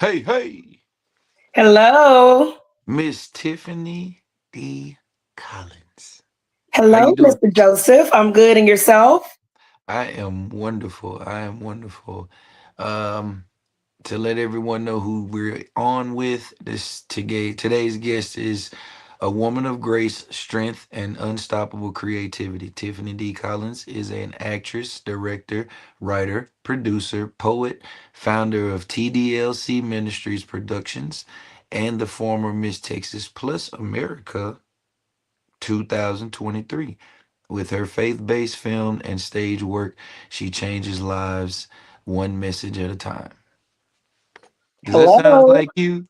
Hey, hey, Hello. Miss Tiffany D. Collins. How you Hello, doing? Mr. Joseph. I'm good. And yourself? I am wonderful. I am wonderful. Um, to let everyone know who we're on with, today's guest is a woman of grace, strength, and unstoppable creativity. Tiffany D. Collins is an actress, director, writer, producer, poet, founder of TDLC Ministries Productions, and the former Miss Texas Plus America 2023. With her faith based film and stage work, she changes lives one message at a time. Does that sound Hello. like you?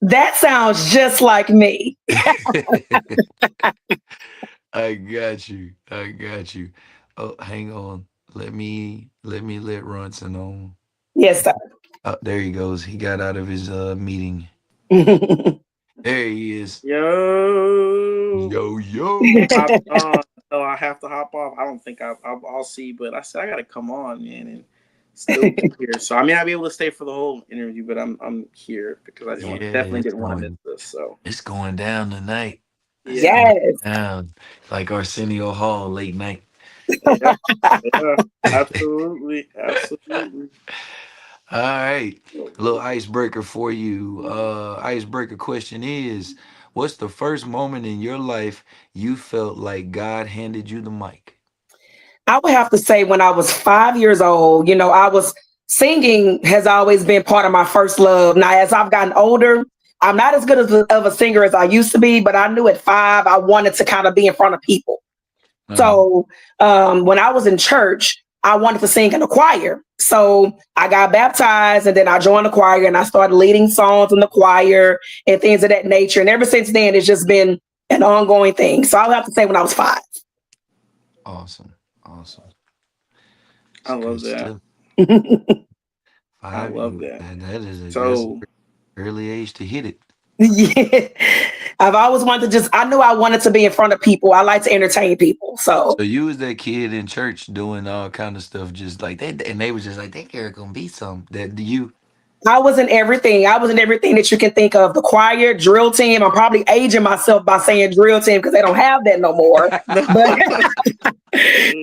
That sounds just like me. I got you. I got you. Oh, hang on. Let me let Ronson on. Yes, sir. Oh, there he goes. He got out of his meeting. There he is. Yo, Yo I yo. hopped on, so I have to hop off. I don't think I'll see, but I said I gotta come on, man, and still be here. So I may not be able to stay for the whole interview, but I'm here because I just Yeah, definitely didn't want to miss this. So it's going down tonight. It's yeah, going Yes. down like Arsenio Hall late night. yeah, yeah, absolutely, absolutely. All right. A little icebreaker for you. Icebreaker question is, what's the first moment in your life you felt like God handed you the mic? I would have to say when I was 5 years old, I was singing has always been part of my first love. Now, as I've gotten older, I'm not as good of a singer as I used to be, but I knew at 5 I wanted to kind of be in front of people. Uh-huh. So when I was in church, I wanted to sing in a choir. So I got baptized and then I joined the choir and I started leading songs in the choir and things of that nature. And ever since then, it's just been an ongoing thing. So I'll have to say when I was 5. Awesome. Awesome. It's I good love that. stuff. I Five, love that. that is that's an So early age to hit it. Yeah. I've always wanted to I knew I wanted to be in front of people. I like to entertain people. So So you was that kid in church doing all kind of stuff just like that, and they was just like, that girl gonna be something. That you I was in everything. I was in everything that you can think of. The choir, drill team. I'm probably aging myself by saying drill team because they don't have that no more. no, But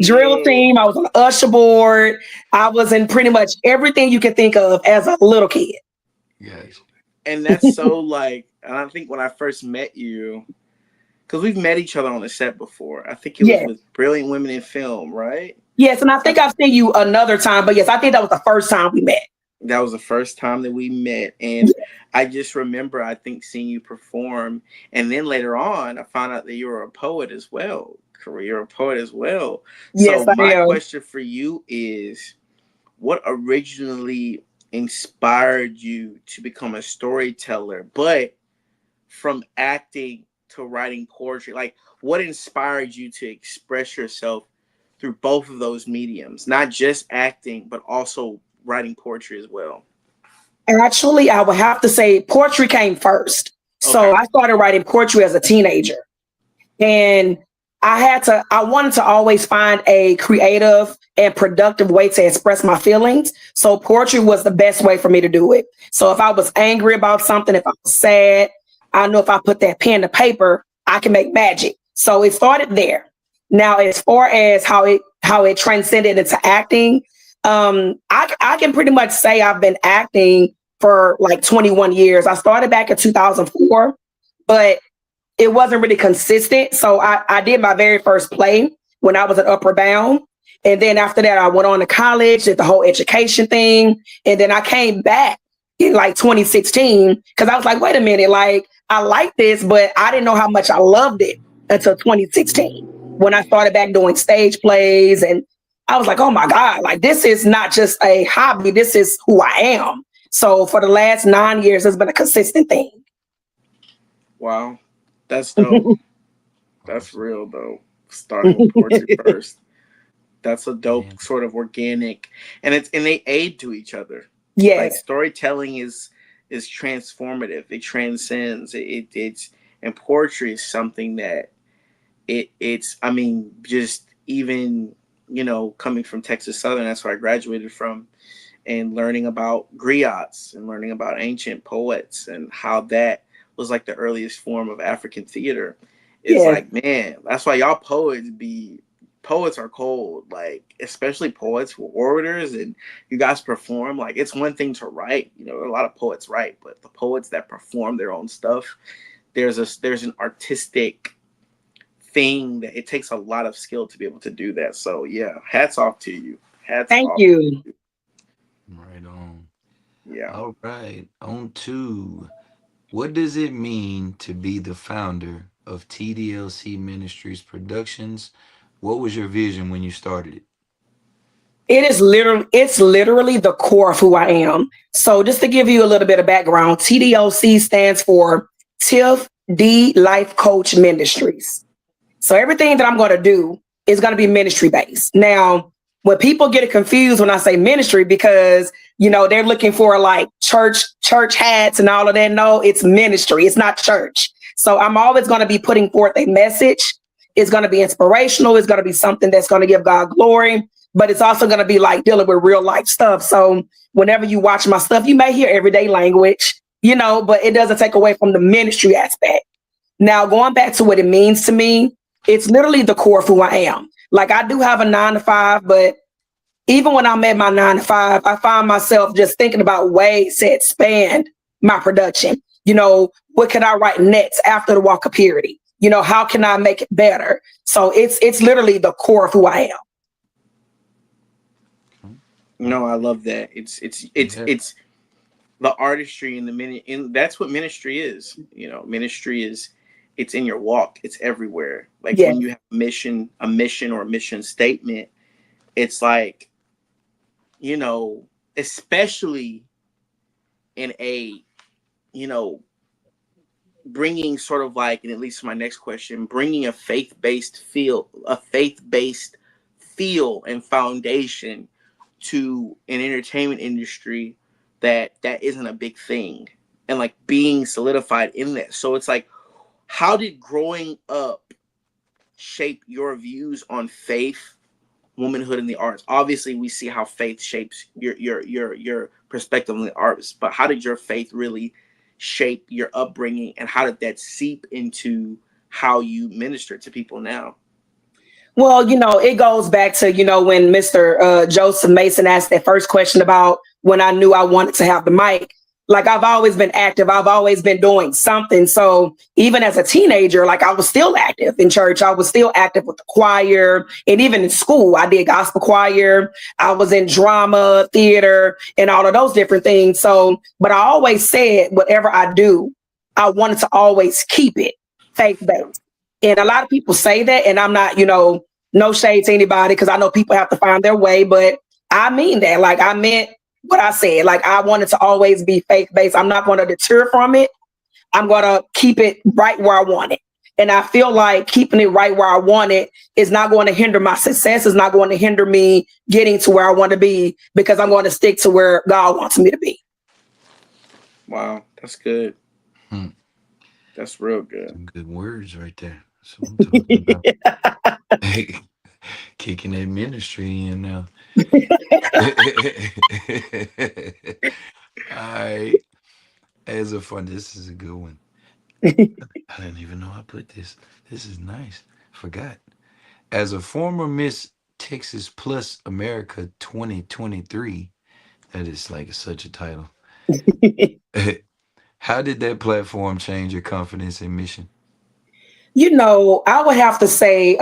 drill no. team, I was on the usher board. I was in pretty much everything you can think of as a little kid. guys. And that's so like, and I think when I first met you, because we've met each other on the set before. I think it was Yes. with Brilliant Women in Film, right? Yes. And I I, think I've seen you another time, but yes, I think that was the first time we met. that was the first time that we met, and I just remember I think seeing you perform, and then later on I found out that you were a poet as well. You're a poet as well. Yes, So I my am. question for you is, what originally inspired you to become a storyteller, but from acting to writing poetry? Like, what inspired you to express yourself through both of those mediums, not just acting, but also writing poetry as well? Actually, I would have to say poetry came first. So Okay. I started writing poetry as a teenager. And I wanted to always find a creative and productive way to express my feelings. So poetry was the best way for me to do it. So if I was angry about something, if I was sad, I know if I put that pen to paper, I can make magic. So it started there. Now, as far as how it transcended into acting, I can pretty much say I've been acting for like 21 years. I started back in 2004, but it wasn't really consistent. So I did my very first play when I was at Upper Bound. And then after that, I went on to college, did the whole education thing. And then I came back in like 2016 because I was like, wait a minute, like I like this, but I didn't know how much I loved it until 2016 when I started back doing stage plays. And I was like, oh my God, like this is not just a hobby, this is who I am. So for the last 9 years, it's been a consistent thing. Wow. That's dope. That's Awesome. real though. Starting with poetry first. That's a Man. dope sort of organic, and they aid to each other. Like Yes. storytelling is transformative. It transcends. It's and poetry is something that it's I mean just even coming from Texas Southern, that's where I graduated from, and learning about griots and learning about ancient poets and how that was like the earliest form of African theater. It's Yes. like, man, that's why y'all poets are cold, like especially poets who are orators and you guys perform. Like it's one thing to write, a lot of poets write, but the poets that perform their own stuff, there's an artistic thing that it takes a lot of skill to be able to do that. So yeah, hats off to you. Hats Thank off. you. Right on. Yeah. All right. On to what does it mean to be the founder of TDLC Ministries Productions? What was your vision when you started it? It's literally the core of who I am. So just to give you a little bit of background, TDLC stands for Tiff D Life Coach Ministries. So everything that I'm going to do is going to be ministry based. Now, when people get it confused when I say ministry, because they're looking for like church hats and all of that. No, it's ministry. It's not church. So I'm always going to be putting forth a message. It's going to be inspirational. It's going to be something that's going to give God glory, but it's also going to be like dealing with real life stuff. So whenever you watch my stuff, you may hear everyday language, but it doesn't take away from the ministry aspect. Now, going back to what it means to me, it's literally the core of who I am. Like I do have a 9 to 5, but even when I'm at my 9 to 5, I find myself just thinking about ways to expand my production. What can I write next after the walk of purity? How can I make it better? So it's literally the core of who I am. No, I love that. It's the artistry and and that's what ministry is. Ministry is, it's in your walk. It's everywhere. Like Yeah. when you have a mission or a mission statement, it's like, especially in a, bringing sort of like, and at least my next question, bringing a faith-based feel and foundation to an entertainment industry that isn't a big thing, and like being solidified in that. So it's like, how did growing up shape your views on faith, womanhood, and the arts? Obviously, we see how faith shapes your perspective on the arts, but how did your faith really shape your upbringing, and how did that seep into how you minister to people now? Well, it goes back to, when Mr. Joseph Mason asked that first question about when I knew I wanted to have the mic. Like I've always been active. I've always been doing something. So even as a teenager, like I was still active in church. I was still active with the choir. And even in school, I did gospel choir. I was in drama, theater, and all of those different things. So, but I always said, whatever I do, I wanted to always keep it faith-based. And a lot of people say that, and I'm not, no shade to anybody, because I know people have to find their way, but I mean that. Like I meant what I said. Like I wanted to always be faith-based. I'm not going to deter from it. I'm going to keep it right where I want it. And I feel like keeping it right where I want it is not going to hinder my success. It's not going to hinder me getting to where I want to be, because I'm going to stick to where God wants me to be. Wow, that's good. Hmm. That's real good. Some good words right there. That's what I'm talking about. Kicking that ministry in now. All right. As a fun, this is a good one. I didn't even know I put this. This is nice. Forgot. As a former Miss Texas Plus America 2023, that is like such a title. How did that platform change your confidence and mission? I would have to say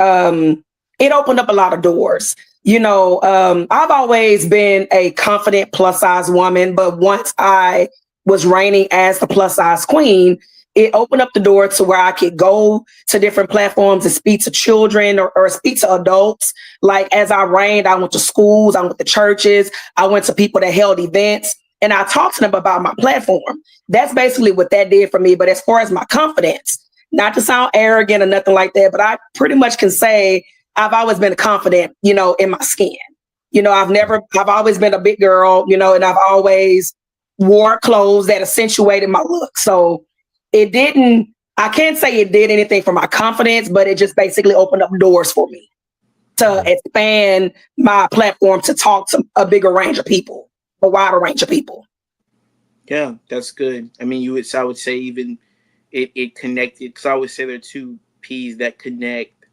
it opened up a lot of doors. I've always been a confident plus size woman, but once I was reigning as the plus size queen, it opened up the door to where I could go to different platforms and speak to children or speak to adults. Like as I reigned, I went to schools, I went to churches, I went to people that held events, and I talked to them about my platform. That's basically what that did for me. But as far as my confidence, not to sound arrogant or nothing like that, but I pretty much can say I've always been confident, in my skin. I've always been a big girl, and I've always wore clothes that accentuated my look. So I can't say it did anything for my confidence, but it just basically opened up doors for me to expand my platform to talk to a bigger range of people. a wider range of people. Yeah, that's good. I mean, I would say even it connected, because I always say there are two P's that connect,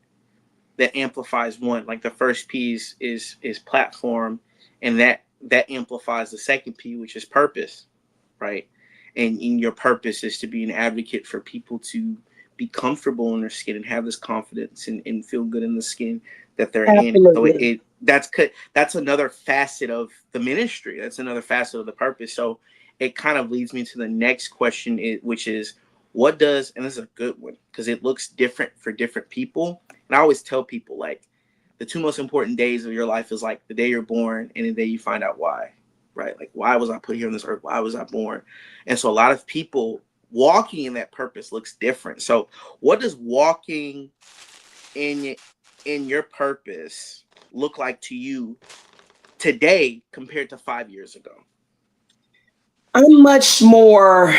that amplifies one. Like the first P is platform, and that amplifies the second P, which is purpose, right? And in your purpose is to be an advocate for people to be comfortable in their skin and have this confidence and feel good in the skin that they're in. So Absolutely. that's another facet of the ministry. That's another facet of the purpose. So it kind of leads me to the next question, which is, what does, and this is a good one because it looks different for different people. And I always tell people, like, the two most important days of your life is like the day you're born and the day you find out why, right? Like, why was I put here on this earth? Why was I born? And so a lot of people walking in that purpose looks different. So what does walking in your purpose look like to you today compared to 5 years ago? I'm much more,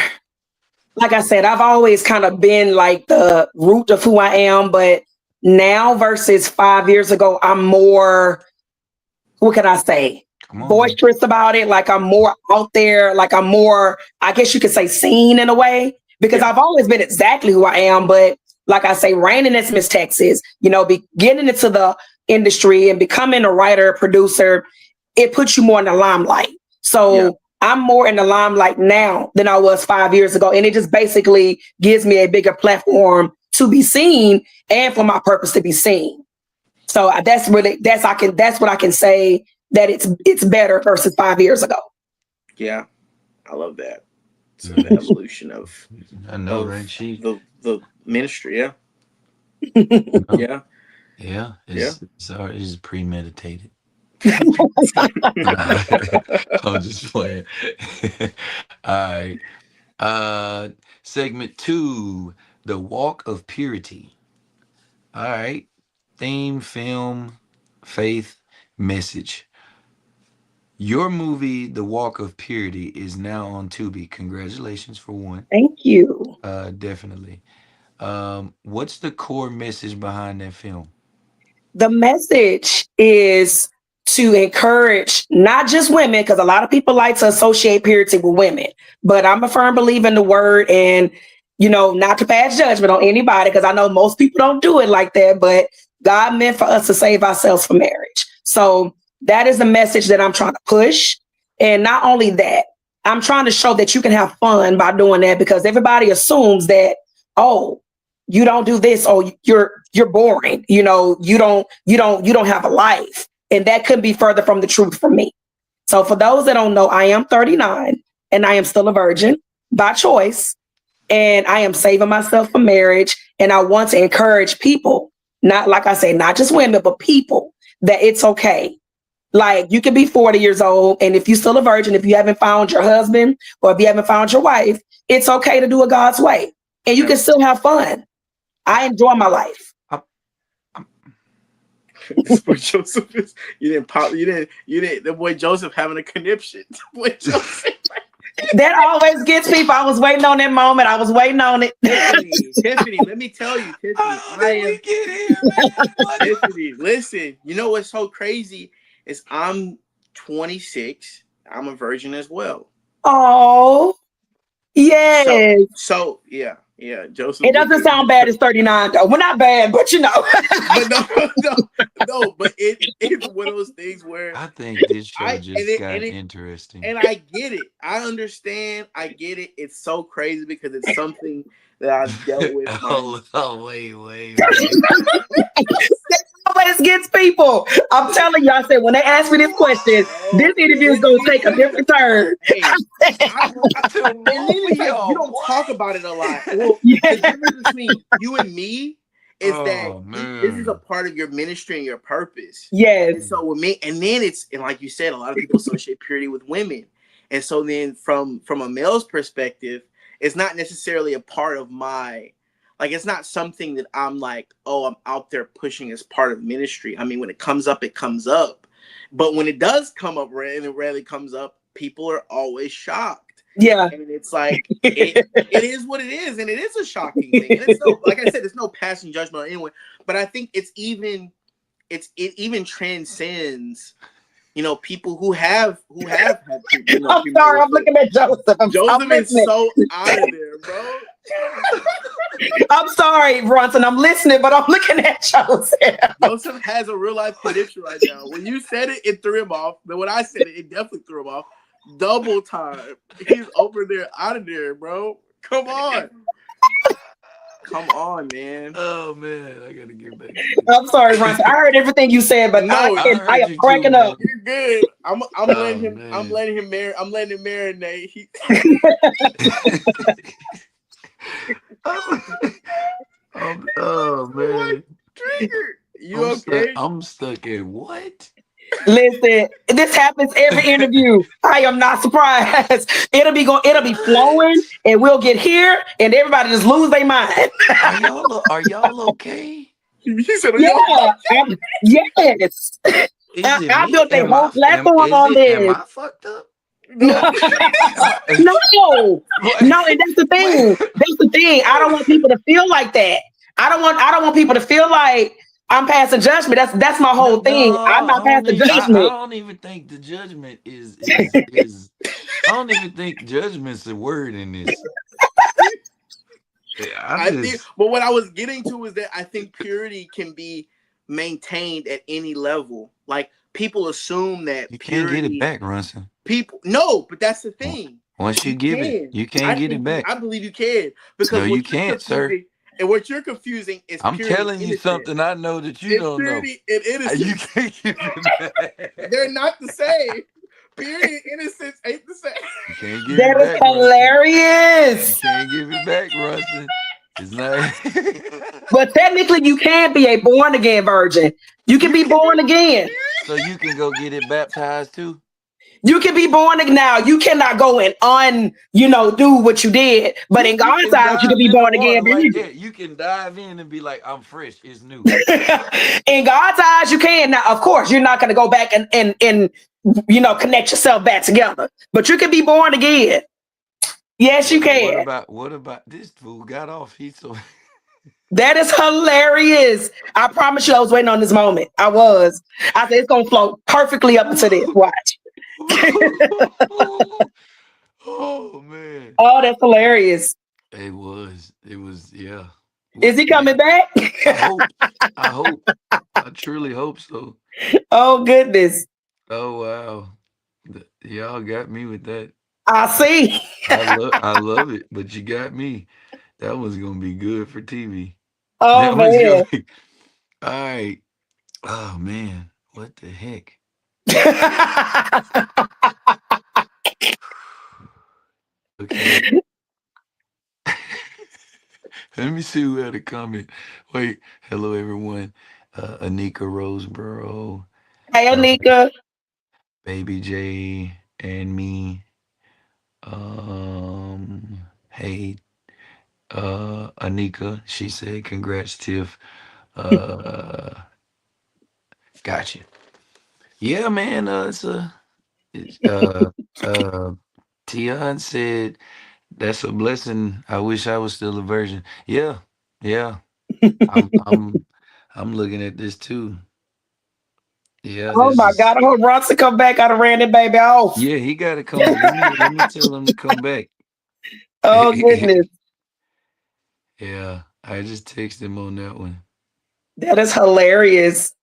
like I said, I've always kind of been like the root of who I am, but now versus 5 years ago, I'm more, what can I say? Come on now. Boisterous about it. Like I'm more out there. Like I'm more, I guess you could say, seen in a way, because Yeah. I've always been exactly who I am. But like I say, reigning as Miss Texas, getting into the industry and becoming a writer, producer, it puts you more in the limelight. Yeah. So I'm more in the limelight now than I was 5 years ago. And it just basically gives me a bigger platform to be seen and for my purpose to be seen. So that's what I can say, that it's better versus 5 years ago. Yeah. I love that. It's Yeah, the evolution of I know, right? She, the ministry. Yeah. no, Yeah. yeah, Yeah. it's premeditated. I'm just playing. All right. Uh, Segment two, the walk of purity. All right. Theme, film, faith, message. Your movie, The Walk of Purity, is now on Tubi. Congratulations for one. Thank you. Definitely. What's the core message behind that film? The message is to encourage not just women, because a lot of people like to associate purity with women, but I'm a firm believer in the word, and not to pass judgment on anybody, because I know most people don't do it like that, but God meant for us to save ourselves for marriage. So that is the message that I'm trying to push. And not only that, I'm trying to show that you can have fun by doing that, because everybody assumes that, oh, you don't do this, oh, you're boring, you don't have a life. And that couldn't be further from the truth for me. So for those that don't know, I am 39 and I am still a virgin by choice, and I am saving myself for marriage. And I want to encourage people, not, like I say, not just women, but people, that it's okay. Like, you can be 40 years old, and if you're still a virgin, if you haven't found your husband or if you haven't found your wife, it's okay to do it God's way, and you Yeah. can still have fun. I enjoy my life. I, I'm, This boy Joseph is, you didn't the boy Joseph having a conniption. Boy Joseph. That always gets people. I was waiting on that moment. I was waiting on it. Tiffany, let me tell you, Tiffany, how did we get here, man? What? Tiffany, listen, you know what's so crazy is I'm 26. I'm a virgin as well. Oh, So yes. so yeah, Joseph It with doesn't the sound bad as 39, though. Well, not bad, but but no, no, but it's one of those things where I think this show I just got interesting. and I get it. I understand. I get it. It's so crazy because it's something that I've dealt with Oh, wait. that always gets people. I'm telling you, I said, when they ask me this question, this interview is going to take a different turn. Hey, and then it's like you don't talk about it a lot. Well, the difference between you and me is that Oh this is a man. part of your ministry and your purpose. And Yes. so with me, and then and like you said, a lot of people associate purity with women. And so then from a male's perspective, it's not necessarily a part of my, like, it's not something that I'm like, oh, I'm out there pushing as part of ministry. I mean, when it comes up, it comes up. But when it does come up, and it rarely comes up, people are always shocked. Yeah. And it's like, it is what it is. And it is a shocking thing. And it's no, like I said, it's no passing judgment on anyone. But I think it even transcends people who have had I'm sorry, premarital I'm sex. looking at Joseph. I'm Joseph is listening. so out of there, bro. I'm sorry, Bronson. I'm listening, but I'm looking at Joseph. Joseph has a real life connection right now. When you said it, it threw him off. Then when I said it, it definitely threw him off. Double time. He's over there, out of there, bro. Come on. Come on, man. Oh man, I gotta get back. I'm sorry, Bronson. I heard everything you said, but No, I I heard am you too, cracking man. up. you're good. I'm Oh letting him. I'm man. letting him I'm letting him marinate. Oh man. Trigger. You okay? I'm stuck in what? Listen, this happens every interview. I am not surprised. It'll be flowing, and we'll get here, and everybody just lose their mind. Are y'all okay? He said, "Are y'all?" Yeah, yes. Is it I me? built a whole platform on Am this. I fucked up? No. Am I No, what? no, and that's the thing. Wait. That's the thing. I don't want people to feel like that. I don't want people to feel like I'm passing judgment. That's my whole thing. I'm not passing I judgment. don't even think the judgment is I don't even think judgment's a word in this. Yeah, I think, but what I was getting to is that I think purity can be maintained at any level. Like people assume that you can't get it purity, back, Runson. no, but that's the thing. Once you You give it, can. you can't get it back. I believe you can No, because you what you're can't, sir. confusing and what you're confusing is I'm purity and telling you innocence. something I know that you It's don't know. purity and You innocence. can't give it back. They're not the same. Purity and innocence ain't the same. You can't give it That is back, Rustin. You hilarious. can't give it back, Rustin. It's not. But technically, you can be a born again virgin. You can You be can. born again. So you can go get it baptized too. You can be born again now. You cannot go and do what you did. But in You God's can eyes, you can dive be in the born water again. like that. You can dive in and be like, I'm fresh. It's new. In God's eyes, you can. Now, of course, you're not going to go back and connect yourself back together. But you can be born again. Yes, you can. What about this fool got off? He's so That is hilarious. I promise you, I was waiting on this moment. I was. I said it's gonna flow perfectly up into this. Watch. Oh man. Oh, that's hilarious. It was. It was, yeah. Is What he man? coming back? I hope. I hope. I truly hope so. Oh goodness. Oh wow. Y'all got me with that. I see. I love it, but you got me. That was gonna be good for TV. Oh That was man. gonna be all right. Oh man, what the heck? Okay. Let me see who had a comment. Wait, hello everyone. Anika Roseborough, Hey uh, Anika. Baby J, and me. Hey, Anika. She said, "Congrats, Tiff." Uh, gotcha. Yeah, man. Uh, uh, Tion said that's a blessing. I wish I was still a virgin. Yeah, yeah. I'm, I'm, I'm looking at this too. Yeah, Oh this my God. is. I hope Bronson come back. I done ran that baby off. Yeah, he got to come. Let me tell him to come back. Oh goodness. Yeah, I just texted him on that one. That is hilarious.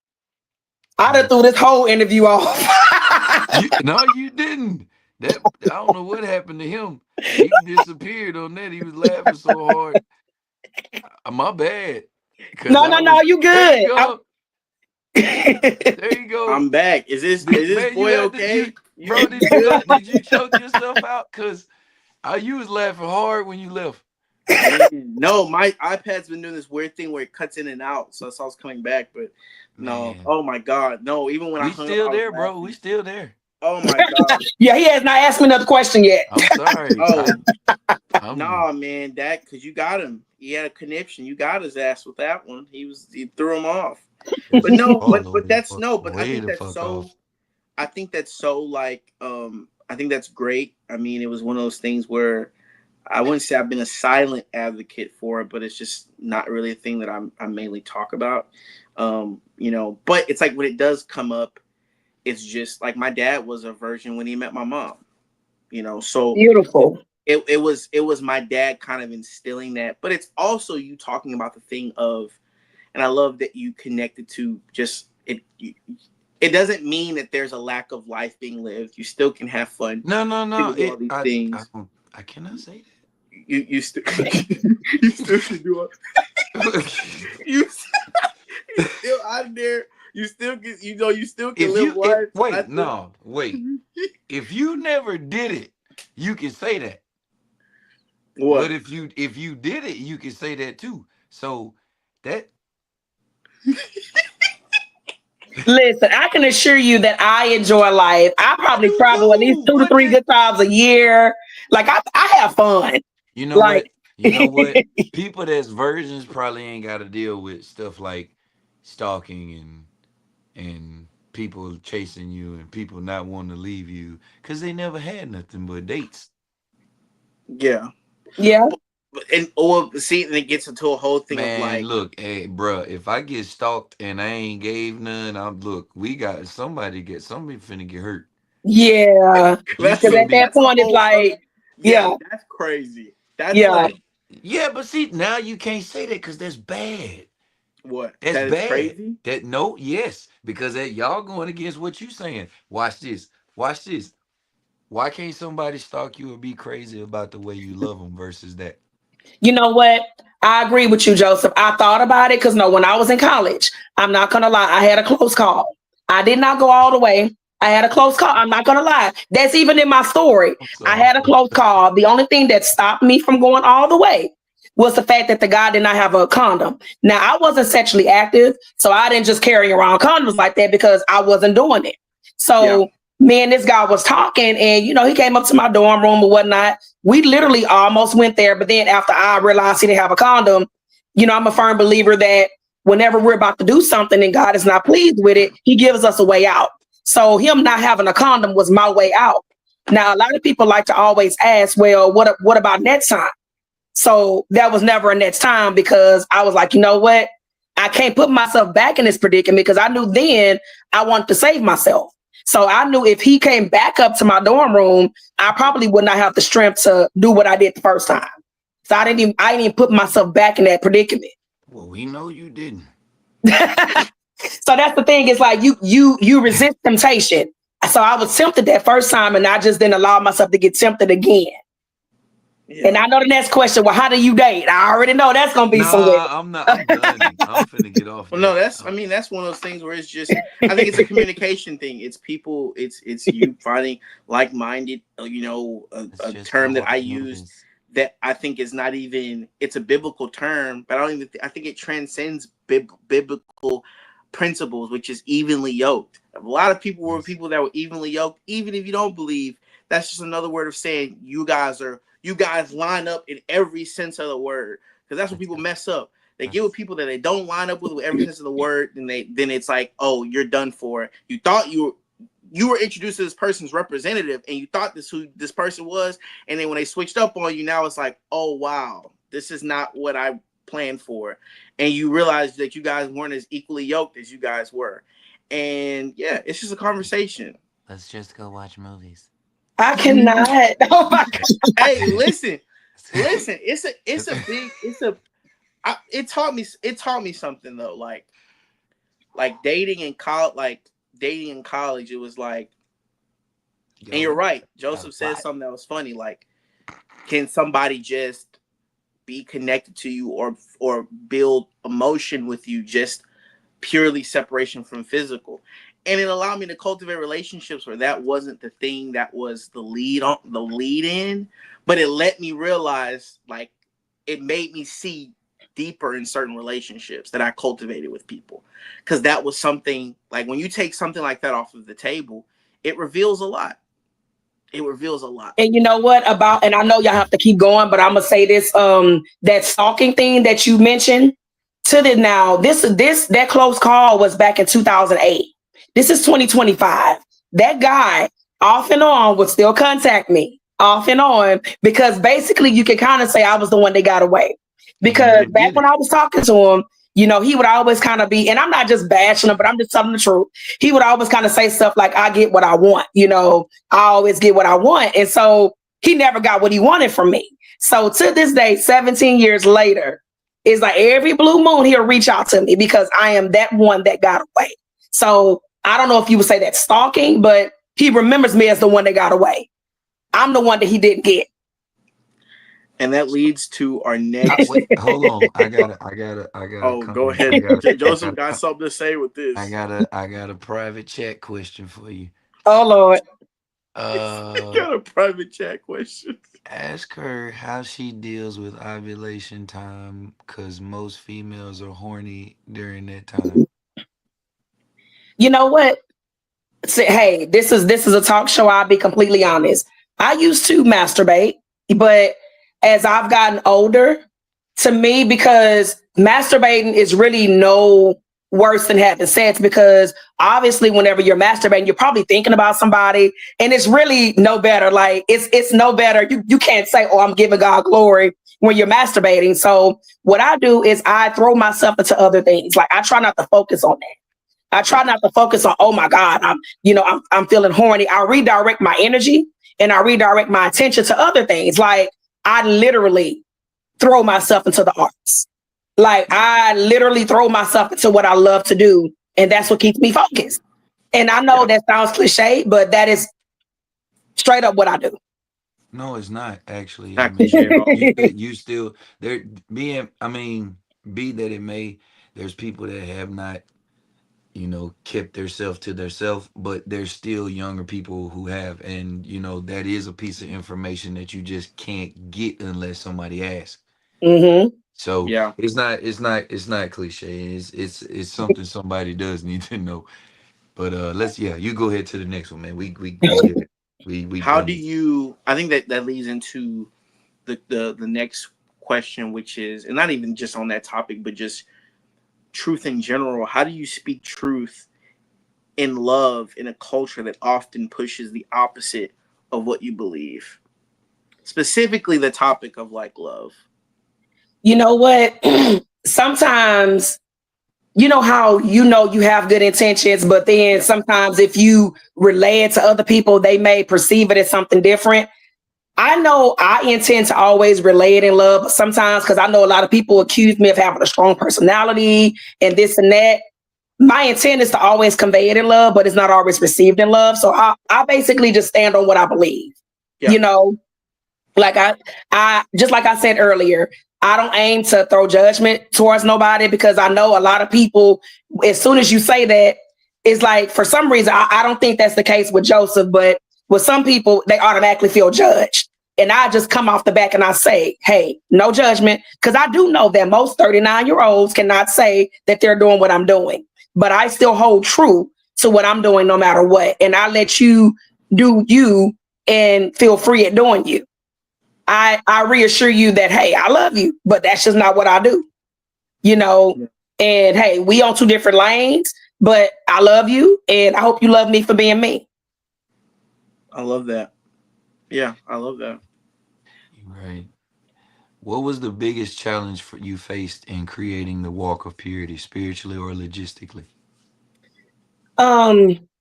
I done Yeah. threw this whole interview off. No, you didn't. That I don't know what happened to him. He disappeared on that. He was laughing so hard. My bad. Cause No, I no, no, was you there. You good. go. There you go. I'm back. Is this Man, you boy had to okay? bro. You good? Did you choke yourself out? Cause you was laughing hard when you left. Man, no, my iPad's been doing this weird thing where it cuts in and out, so I saw it's coming back, but no. Man, Oh my god, no! Even when I we hung up, still I was there, bro. We laughing. still there. Oh my god. Yeah, he has not asked me another question yet. I'm sorry. Oh I'm nah, man, that because you got him. He had a connection. You got his ass with that one. He threw him off. But just no, all but over the that's fuck, no. But I way think the that's fuck so. off. I think that's so like. I think that's great. I mean, it was one of those things where I wouldn't say I've been a silent advocate for it, but it's just not really a thing that I mainly talk about. But it's like when it does come up, it's just like my dad was a virgin when he met my mom, so Beautiful. it was my dad kind of instilling that, but it's also you talking about the thing of, and I love that you connected to just it doesn't mean that there's a lack of life being lived. You still can have fun. No, no, You no. can do all these things. I cannot say You still you still can do all that. you you still out there. You still get you still can If live you if life. wait, no, wait. If you never did it, you can say that. But What? if you did it, you can say that too. So that Listen, I can assure you that I enjoy life. I I probably do travel at least too. 2 to 3 What? good times a year. Like I have fun. You know Like what? You know what? People that's virgins probably ain't got to deal with stuff like stalking and people chasing you and people not wanting to leave you because they never had nothing but dates. Yeah. yeah. And or see, and it gets into a whole thing of Man, like, look, hey, bruh, if I get stalked and I ain't gave none, I'm look, we got somebody finna get hurt. Yeah. You Because can't at that be that's a point it's whole other. like, Yeah, yeah, that's crazy. That's yeah. like yeah, but see, now you can't say that because that's bad. what? That's That is bad. crazy. That no, yes, because that y'all going against what you saying. Watch this. Watch this. Why can't somebody stalk you or be crazy about the way you love them versus that? You know what? I agree with you, Joseph. I thought about it because no, when I was in college, I'm not gonna lie, I had a close call. I did not go all the way. I had a close call. I'm not gonna lie. That's even in my story. I'm I sorry. had a close call. The only thing that stopped me from going all the way was the fact that the guy did not have a condom. Now I wasn't sexually active, so I didn't just carry around condoms like that because I wasn't doing it. Yeah. So me and this guy was talking, and he came up to my dorm room or whatnot. We literally almost went there, but then after I realized he didn't have a condom, I'm a firm believer that whenever we're about to do something and God is not pleased with it, he gives us a way out. So him not having a condom was my way out. Now, a lot of people like to always ask, well, what about next time? So that was never a next time because I was like, you know what? I can't put myself back in this predicament because I knew then I wanted to save myself. So I knew if he came back up to my dorm room, I probably would not have the strength to do what I did the first time. So I didn't even put myself back in that predicament. Well, we know you didn't. So that's the thing. It's like you resist temptation. So I was tempted that first time, and I just didn't allow myself to get tempted again. And Yeah. I know the next question. Well, how do you date? I already know that's gonna be somewhere. Nah, I'm not. I'm done. I'm finna get off Well, no, that. that's. I mean, that's one of those things where it's just. I think it's a communication thing. It's people. It's you finding like-minded. Let's A just go term that I watch use movies. that I think is not even. It's a biblical term, but I don't even. I think it transcends biblical principles, which is evenly yoked. A lot of people were Yes. people that were evenly yoked. Even if you don't believe, that's just another word of saying you guys line up in every sense of the word, because that's what Let's people go. mess up. They get with Let's, people that they don't line up with every sense of the word, and then it's like, oh, you're done for. You thought you were introduced to this person's representative, and you thought this who this person was, and then when they switched up on you, now it's like, oh wow, this is not what I planned for, and you realize that you guys weren't as equally yoked as you guys were, and yeah, it's just a conversation. let's just go watch movies. I cannot. Oh my Hey, listen, it taught me something though, like dating in college, it was like, and you're Yo, right, got a Joseph said plot. something that was funny, like, can somebody just be connected to you or build emotion with you, just purely separation from physical? And it allowed me to cultivate relationships where that wasn't the thing that was the lead in, but it let me realize, like, it made me see deeper in certain relationships that I cultivated with people, because that was something, like, when you take something like that off of the table, it reveals a lot. It reveals a lot. And you know what about, and I know y'all have to keep going, but I'm gonna say this, that stalking thing that you mentioned to the now, this that close call was back in 2008. This is 2025. That guy off and on would still contact me off and on because basically you can kind of say I was the one that got away. And you Because didn't back get when it. I was talking to him, He would always kind of be, and I'm not just bashing him, but I'm just telling the truth. He would always kind of say stuff like, I get what I want. I always get what I want. And so he never got what he wanted from me. So to this day, 17 years later, it's like every blue moon, he'll reach out to me because I am that one that got away. So I don't know if you would say that's stalking, but he remembers me as the one that got away. I'm the one that he didn't get. And that leads to our next. Wait, hold on. I gotta. Oh, go comment. ahead. Joseph got something to say with this. I got a private chat question for you. Oh Lord. Got a private chat question. Ask her how she deals with ovulation time, cause most females are horny during that time. You know what? Hey, this is a talk show. I'll be completely honest. I used to masturbate, but as I've gotten older, to me, because masturbating is really no worse than having sex, because obviously whenever you're masturbating, you're probably thinking about somebody, and it's really no better. Like it's no better. You can't say, oh, I'm giving God glory when you're masturbating. So what I do is I throw myself into other things. Like I try not to focus on that. I try not to focus on, oh my God, I'm feeling horny. I redirect my energy and I redirect my attention to other things. Like I literally throw myself into the arts. Like I literally throw myself into what I love to do. And that's what keeps me focused. And I know that sounds cliche, but that is straight up what I do. No, it's not actually. I Not mean, cliche at all. you still there being. I mean, be that it may. There's people that have not, kept theirself to theirself, but there's still younger people who have, and that is a piece of information that you just can't get unless somebody asks. Mm-hmm. So Yeah. it's not cliche. It's something somebody does need to know. But you go ahead to the next one, man. We get it. We How do done. you? I think that leads into the next question, which is, and not even just on that topic, but just truth in general. How do you speak truth in love in a culture that often pushes the opposite of what you believe? Specifically, the topic of like love. You know what? Sometimes, how you have good intentions, but then sometimes if you relay it to other people, they may perceive it as something different. I know I intend to always relay it in love, but sometimes, because I know a lot of people accuse me of having a strong personality and this and that. My intent is to always convey it in love, but it's not always received in love. So I basically just stand on what I believe. Yeah. Like I just like I said earlier, I don't aim to throw judgment towards nobody, because I know a lot of people, as soon as you say that, it's like, for some reason, I don't think that's the case with Joseph, but with some people, they automatically feel judged. And I just come off the back and I say, hey, no judgment. Because I do know that most 39-year-olds cannot say that they're doing what I'm doing. But I still hold true to what I'm doing no matter what. And I let you do you and feel free at doing you. I reassure you that, hey, I love you, but that's just not what I do. Yeah. And hey, we on two different lanes, but I love you and I hope you love me for being me. I love that. Yeah, I love that. Right. What was the biggest challenge for you faced in creating the walk of purity, spiritually or logistically?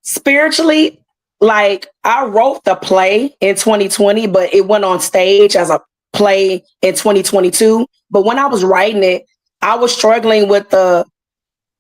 Spiritually, like I wrote the play in 2020, but it went on stage as a play in 2022. But when I was writing it, I was struggling with the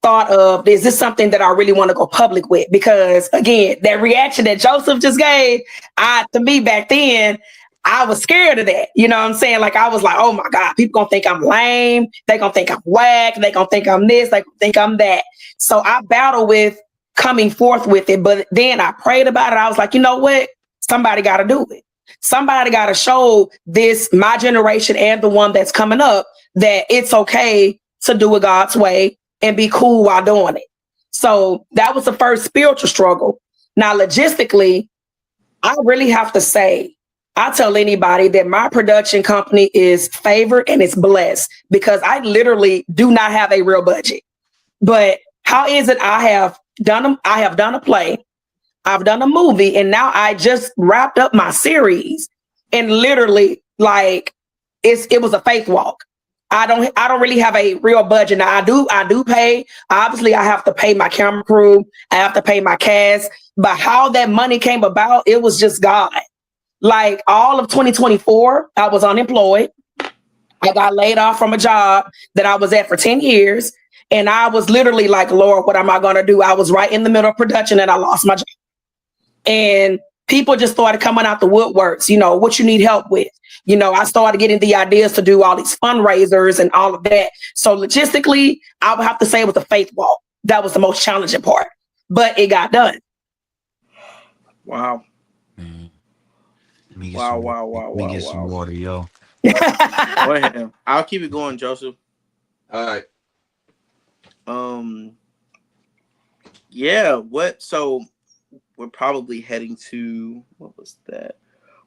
thought of, is this something that I really want to go public with? Because again, that reaction that Joseph just gave, to me back then, I was scared of that. You know what I'm saying? Like I was like, oh my God, people gonna think I'm lame. They gonna think I'm whack. They gonna think I'm this. They gonna think I'm that. So I battled with coming forth with it. But then I prayed about it. I was like, you know what? Somebody got to do it. Somebody got to show this, my generation and the one that's coming up, that it's okay to do it God's way and be cool while doing it. So that was the first spiritual struggle. Now, logistically, I really have to say, I tell anybody that my production company is favored and it's blessed, because I literally do not have a real budget. But how is it I have done a play, I've done a movie, and now I just wrapped up my series, and literally, like, it was a faith walk. I don't really have a real budget. Now I do pay. Obviously, I have to pay my camera crew. I have to pay my cast. But how that money came about, it was just God. Like all of 2024, I was unemployed. I got laid off from a job that I was at for 10 years. And I was literally like, Lord, what am I going to do? I was right in the middle of production and I lost my job. And people just started coming out the woodworks, what you need help with. I started getting the ideas to do all these fundraisers and all of that. So logistically, I would have to say it was a faith walk. That was the most challenging part, but it got done. Wow. Man, let me get Wow, some. wow, Let wow, me wow, get some wow. water, yo. Go ahead. I'll keep it going, Joseph. All right. Yeah, so we're probably heading to, what was that?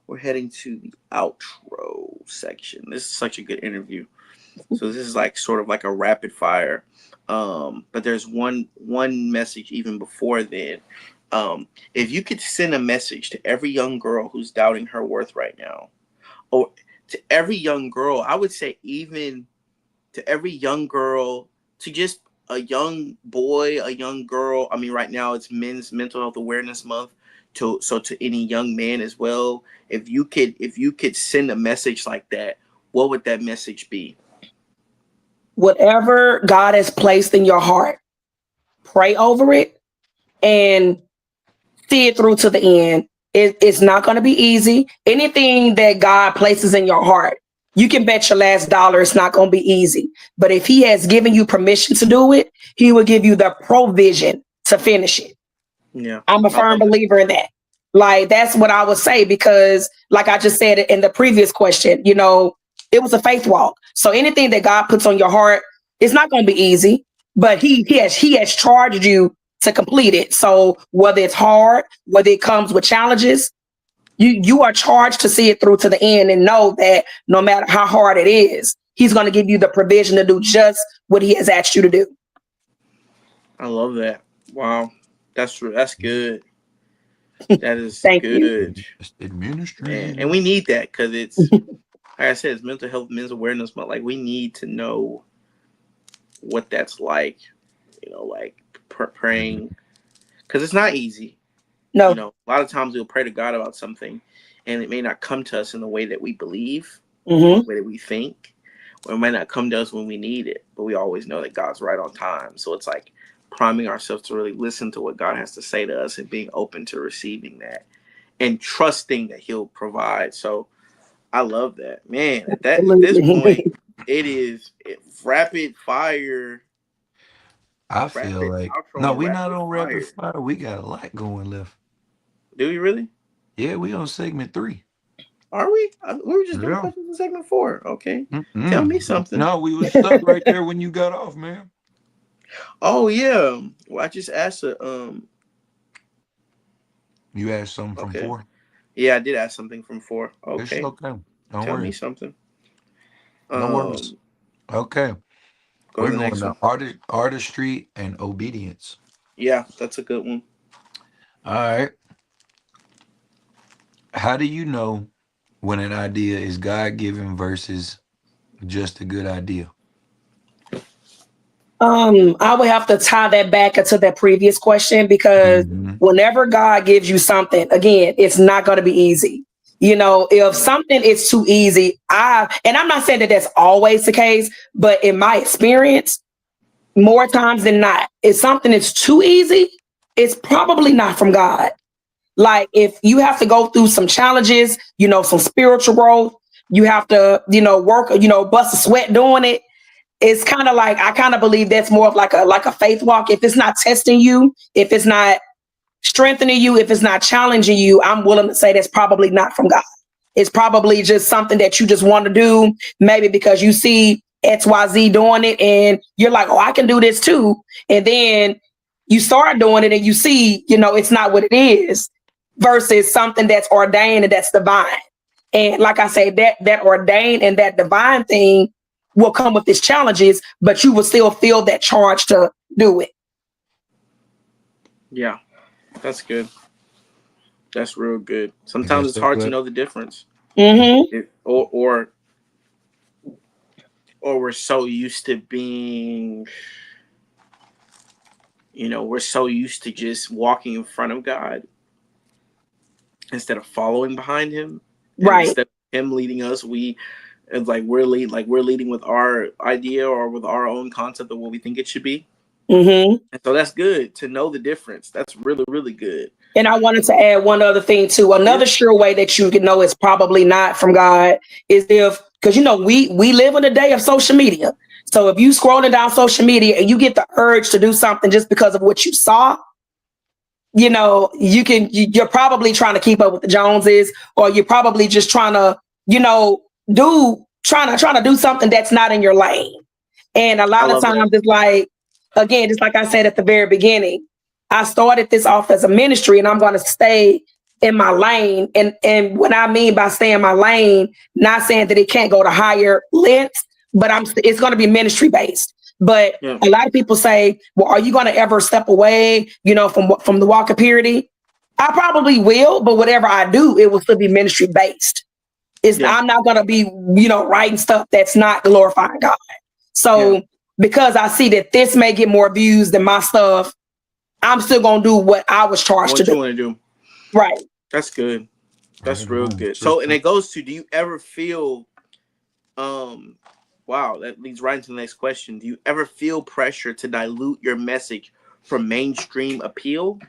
We're heading to the outro section. This is such a good interview. So this is like sort of like a rapid fire. But there's one message even before then. If you could send a message to every young girl who's doubting her worth right now, or to every young girl, I would say even to every young girl, to just a young boy, a young girl. I mean, right now it's Men's Mental Health Awareness Month. To any young man as well, if you could send a message like that, what would that message be? Whatever God has placed in your heart, pray over it and see it through to the end. It's not going to be easy. Anything that God places in your heart, you can bet your last dollar it's not going to be easy. But if He has given you permission to do it, He will give you the provision to finish it. Yeah, I'm a I firm love it. believer in that. Like, that's what I would say, because like I just said in the previous question, it was a faith walk. So anything that God puts on your heart, it's not going to be easy, but he has charged you to complete it. So whether it's hard, whether it comes with challenges, you are charged to see it through to the end and know that no matter how hard it is, He's going to give you the provision to do just what He has asked you to do. I love that. Wow, that's good. That is Thank you. good, It's the ministry. man. And we need that because it's, like I said, it's Mental Health Men's Awareness Month. Like we need to know what that's like. Like praying, because it's not easy. No. A lot of times we'll pray to God about something, and it may not come to us in the way that we believe, Mm-hmm. the way that we think, or it might not come to us when we need it. But we always know that God's right on time. So it's like priming ourselves to really listen to what God has to say to us and being open to receiving that and trusting that He'll provide. So I love that, man. At this point, Absolutely. it is rapid fire, I feel rapid like outro no, and we not rapid on rapid fire. fire. We got a lot going left. Do we really? Yeah, we on segment 3. Are we? We were just doing Yeah. questions in segment 4. Okay. Tell me Mm-mm. something. No, we was stuck right there when you got off, man. Oh yeah. Well, I just asked a You asked something from okay. 4. Yeah, I did ask something from 4. It's Okay. okay. Don't Tell worry. me something. No worries. Um Okay. Go to We're the going next to one. artistry and obedience. Yeah, that's a good one. All right. How do you know when an idea is God given versus just a good idea? I would have to tie that back into that previous question, because Hmm. whenever God gives you something, again, it's not going to be easy. If something is too easy, and I'm not saying that that's always the case, but in my experience, more times than not, if something is too easy, it's probably not from God. Like if you have to go through some challenges, some spiritual growth, you have to, work, bust a sweat doing it. It's kind of like, I kind of believe that's more of like a faith walk. If it's not testing you, if it's not strengthening you, if it's not challenging you, I'm willing to say that's probably not from God. It's probably just something that you just want to do, maybe because you see XYZ doing it and you're like, oh, I can do this too. And then you start doing it and you see, it's not what it is, versus something that's ordained and that's divine. And like I say, that ordained and that divine thing will come with its challenges, but you will still feel that charge to do it. Yeah, that's good. That's real good. I Sometimes guess it's that's hard to what. know the difference. Mm-hmm. It, or or we're so used to being, we're so used to just walking in front of God instead of following behind him, and Right. instead of him leading us, we're leading with our idea or with our own concept of what we think it should be. Mm-hmm. And so that's good to know the difference. That's really, really good. And I wanted to add one other thing too. Yeah. Another sure way that you can know it's probably not from God is if, because we live in a day of social media. So if you scrolling down social media and you get the urge to do something just because of what you saw, you're probably trying to keep up with the Joneses, or you're probably just trying to, trying to do something that's not in your lane. And a I lot of love times that. it's like, again, just like I said at the very beginning, I started this off as a ministry and I'm going to stay in my lane. And what I mean by stay in my lane, not saying that it can't go to higher lengths, but it's going to be ministry based. But Yeah. a lot of people say, well, are you going to ever step away, from the walk of purity? I probably will, but whatever I do, it will still be ministry based. Yeah. I'm not going to be, writing stuff that's not glorifying God. So because I see that this may get more views than my stuff, I'm still going to do what I was charged to What you do. want to do. Right. That's good. That's Right real on. good. So, and it goes to, do you ever feel, wow, that leads right into the next question. Do you ever feel pressure to dilute your message for mainstream appeal?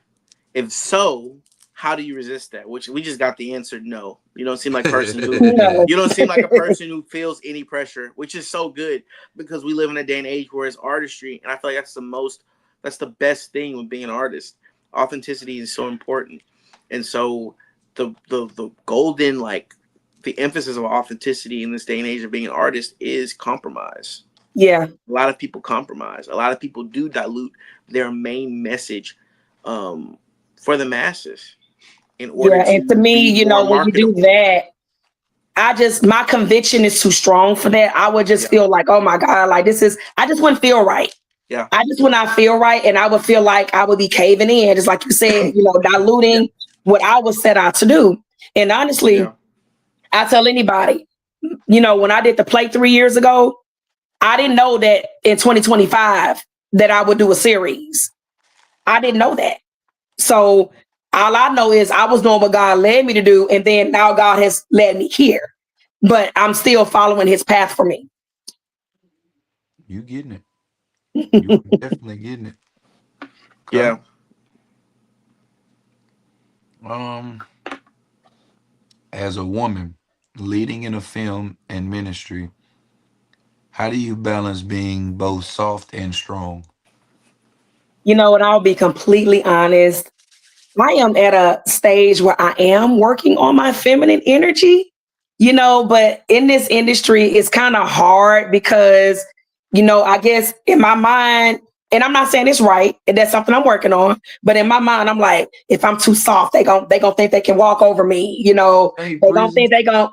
If so, how do you resist that? Which we just got the answer, no. You don't seem like a person who No. you don't seem like a person who feels any pressure, which is so good, because we live in a day and age where it's artistry, and I feel like that's the best thing with being an artist. Authenticity is so important. And so the golden, like, the emphasis of authenticity in this day and age of being an artist is compromise. Yeah. A lot of people compromise. A lot of people do dilute their main message, for the masses in order Yeah. And to to me, be more when you do marketable. that, my conviction is too strong for that. I would just Yeah. feel like, oh my God, like I just wouldn't feel right. Yeah. I just would not feel right. And I would feel like I would be caving in, just like you said, Yeah. diluting what I was set out to do. And honestly, Yeah. I tell anybody, when I did the play 3 years ago, I didn't know that in 2025 that I would do a series. I didn't know that. So all I know is I was doing what God led me to do. And then now God has led me here. But I'm still following his path for me. You getting it. You are definitely getting it. Okay. Yeah. Um, as a woman leading in a film and ministry, how do you balance being both soft and strong? And I'll be completely honest. I am at a stage where I am working on my feminine energy, but in this industry, it's kind of hard because, I guess in my mind, and I'm not saying it's right, and that's something I'm working on, but in my mind, I'm like, if I'm too soft, they gonna think they can walk over me, Hey, they gonna prison. think they gonna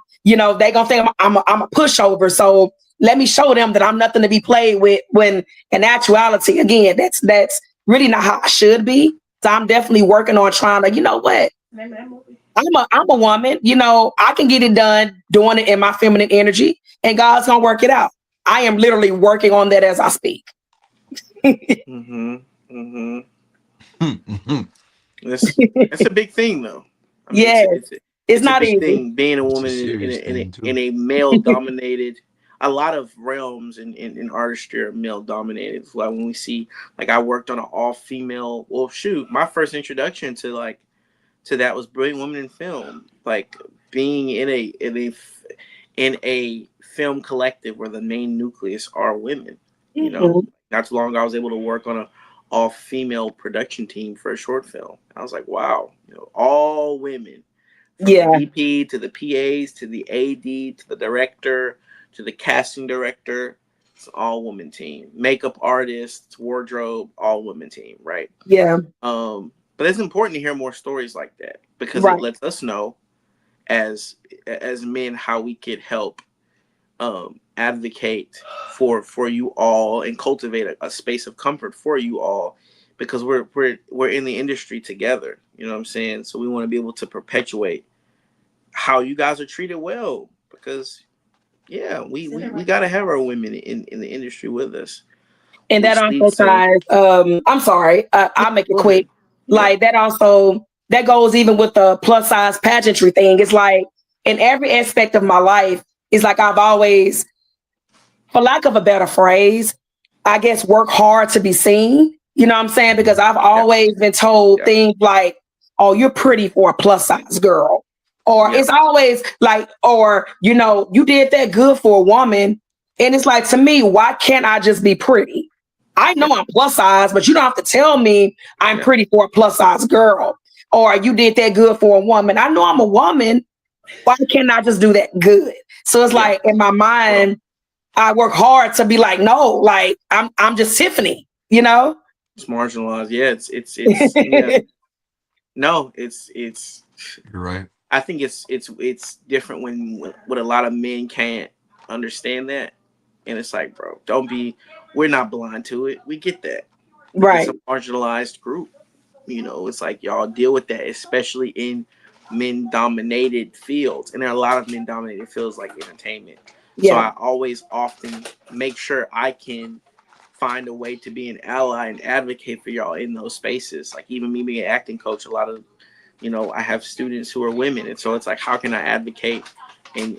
think I'm a pushover. So let me show them that I'm nothing to be played with. When in actuality, again, that's really not how I should be. So I'm definitely working on trying to, what? I'm a woman, I can get it done doing it in my feminine energy, and God's gonna work it out. I am literally working on that as I speak. Mm-hmm. Mm-hmm. Mhm. That's a big thing, though. I mean, Yes, it's it's a not big easy. thing being a It's a woman serious thing in too. a male dominated. A lot of realms in artistry are male dominated. Like when we see, like, I worked on an all female. Well, shoot, my first introduction to that was Brilliant Women in Film. Like being in a film collective where the main nucleus are women. Mhm. Not too long ago, I was able to work on a all female production team for a short film. I was like, wow, all women, from the Yeah, DP to the PAs to the AD to the director to the casting director. It's an all woman team. Makeup artists, wardrobe, all women team, right? yeah, But it's important to hear more stories like that because it right. lets us know as men how we could help, advocate for you all and cultivate a space of comfort for you all, because we're in the industry together. You know what I'm saying? So we want to be able to perpetuate how you guys are treated well, because Yeah, we gotta have our women in the industry with us, And that which also leads to ties, I'm sorry, yeah. I'll make it Go quick. ahead. Yeah, Like that also, that goes even with the plus size pageantry thing. It's like in every aspect of my life, it's like I've always, for lack of a better phrase, I guess work hard to be seen. You know what I'm saying? Because I've yeah, always been told yeah, things like, oh, you're pretty for a plus size girl. Or yeah, it's always like, or, you did that good for a woman. And it's like, to me, why can't I just be pretty? I know yeah, I'm plus size, but you don't have to tell me I'm yeah, pretty for a plus size girl. Or you did that good for a woman. I know I'm a woman. Why can't I just do that good? So it's yeah. like in my Well, mind, I work hard to be like, no, like I'm just Tiffany, you know? it's marginalized. Yeah, it's yeah. No, it's. You're right. I think it's different when a lot of men can't understand that, and it's like, bro, don't be. We're not blind to it. We get that. It's Right. a marginalized group. It's like y'all deal with that, especially in men dominated fields. And there are a lot of men dominated fields like entertainment. So Yeah. I always often make sure I can find a way to be an ally and advocate for y'all in those spaces. Like even me being an acting coach, a lot of I have students who are women, and so it's like, how can I advocate and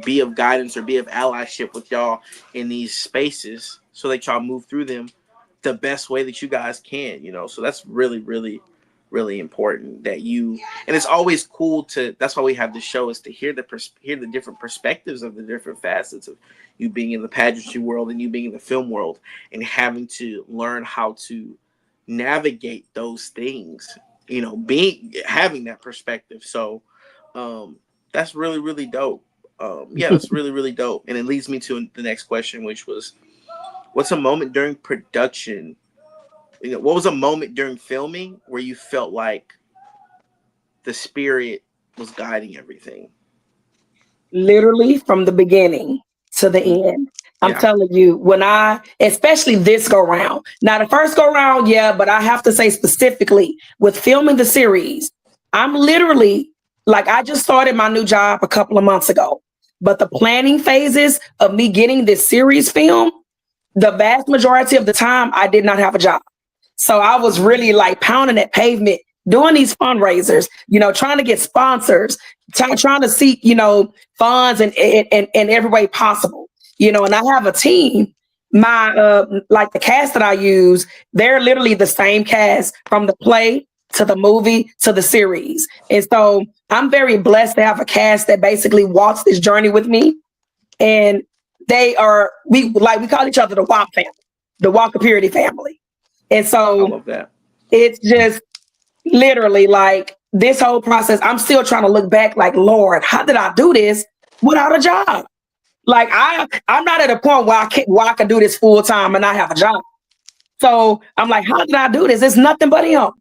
be of guidance or be of allyship with y'all in these spaces so that y'all move through them the best way that you guys can. So that's really, really, really important that you, and it's always cool that's why we have this show, is to hear the different perspectives of the different facets of you being in the pageantry world and you being in the film world, and having to learn how to navigate those things, being having that perspective. So that's really, really dope. Yeah, that's really, really dope. And it leads me to the next question, which was, what's a moment during production? What was a moment during filming where you felt like the spirit was guiding everything? Literally from the beginning to the Mm, end. I'm yeah, telling you, especially this go round. Now, the first go round, yeah, but I have to say specifically with filming the series, I'm literally like, I just started my new job a couple of months ago, but the planning phases of me getting this series film, the vast majority of the time, I did not have a job. So I was really like pounding that pavement, doing these fundraisers, trying to get sponsors, trying to seek, funds in every way possible, and I have a team. My like the cast that I use, they're literally the same cast from the play to the movie to the series. And so I'm very blessed to have a cast that basically walks this journey with me. And we call each other the WAP family, the Walker Purity family. And I so love that. it's just literally like this whole process. I'm still trying to look back like, Lord, how did I do this without a job? Like I'm not at a point where I can do this full time and not have a job. So I'm like, how did I do this? It's nothing but him.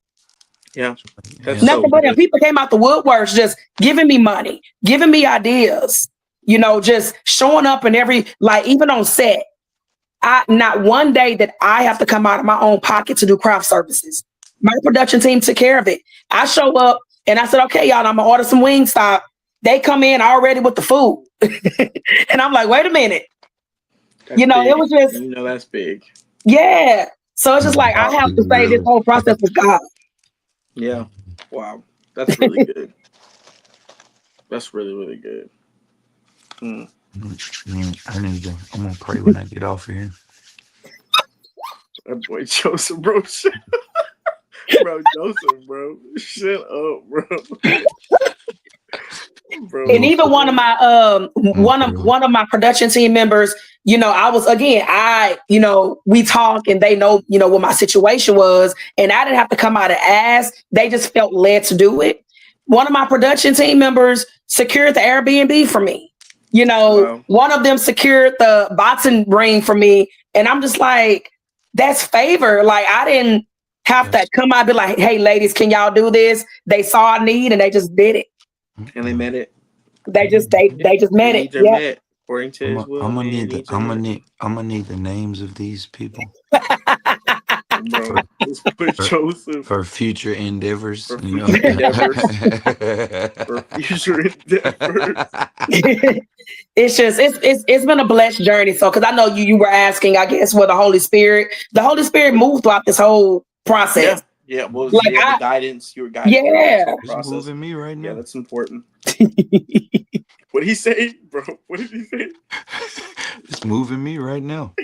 Yeah, that's Yeah. so Nothing but him. good. People came out the woodworks just giving me money, giving me ideas, just showing up in like even on set. Not one day that I have to come out of my own pocket to do craft services. My production team took care of it. I show up and I said, okay, y'all, I'm gonna order some Wingstop. They come in already with the food. And I'm like, wait a minute. That's It big. was just, That's big. yeah. So it's just like I Wow. have to say this Really. whole process was God. Yeah. Wow. That's really good. That's really, really good. Mm. I'm gonna pray when I get off here. That boy Joseph, bro. Bro, Joseph, bro. Shut up, bro. And Bro, even one of man. my I'm gonna pray. one of my production team members, I was again, we talk and they know, what my situation was, and I didn't have to come out and ask. They just felt led to do it. One of my production team members secured the Airbnb for me. Wow. One of them secured the boxing ring for me, and I'm just like, that's favor. Like I didn't have to Yes. come out and be like, hey, ladies, can y'all do this? They saw a need and they just did it. And they Mm-mm. met it. They just Your met it. needs are Yeah. met. According to his will, I'm gonna man, your need needs are met. I'm gonna need the names of these people Bro, for just put for, Joseph for future endeavors. for future endeavors. For future endeavors. It's just it's been a blessed journey. So because I know you were asking, I guess, where the Holy Spirit moved throughout this whole Yeah, process. yeah. Well, Like yeah, the guidance. You were guided throughout this yeah. whole It's process. moving me right Yeah, now. that's important. What did he say, bro? What did he say? It's moving me right now.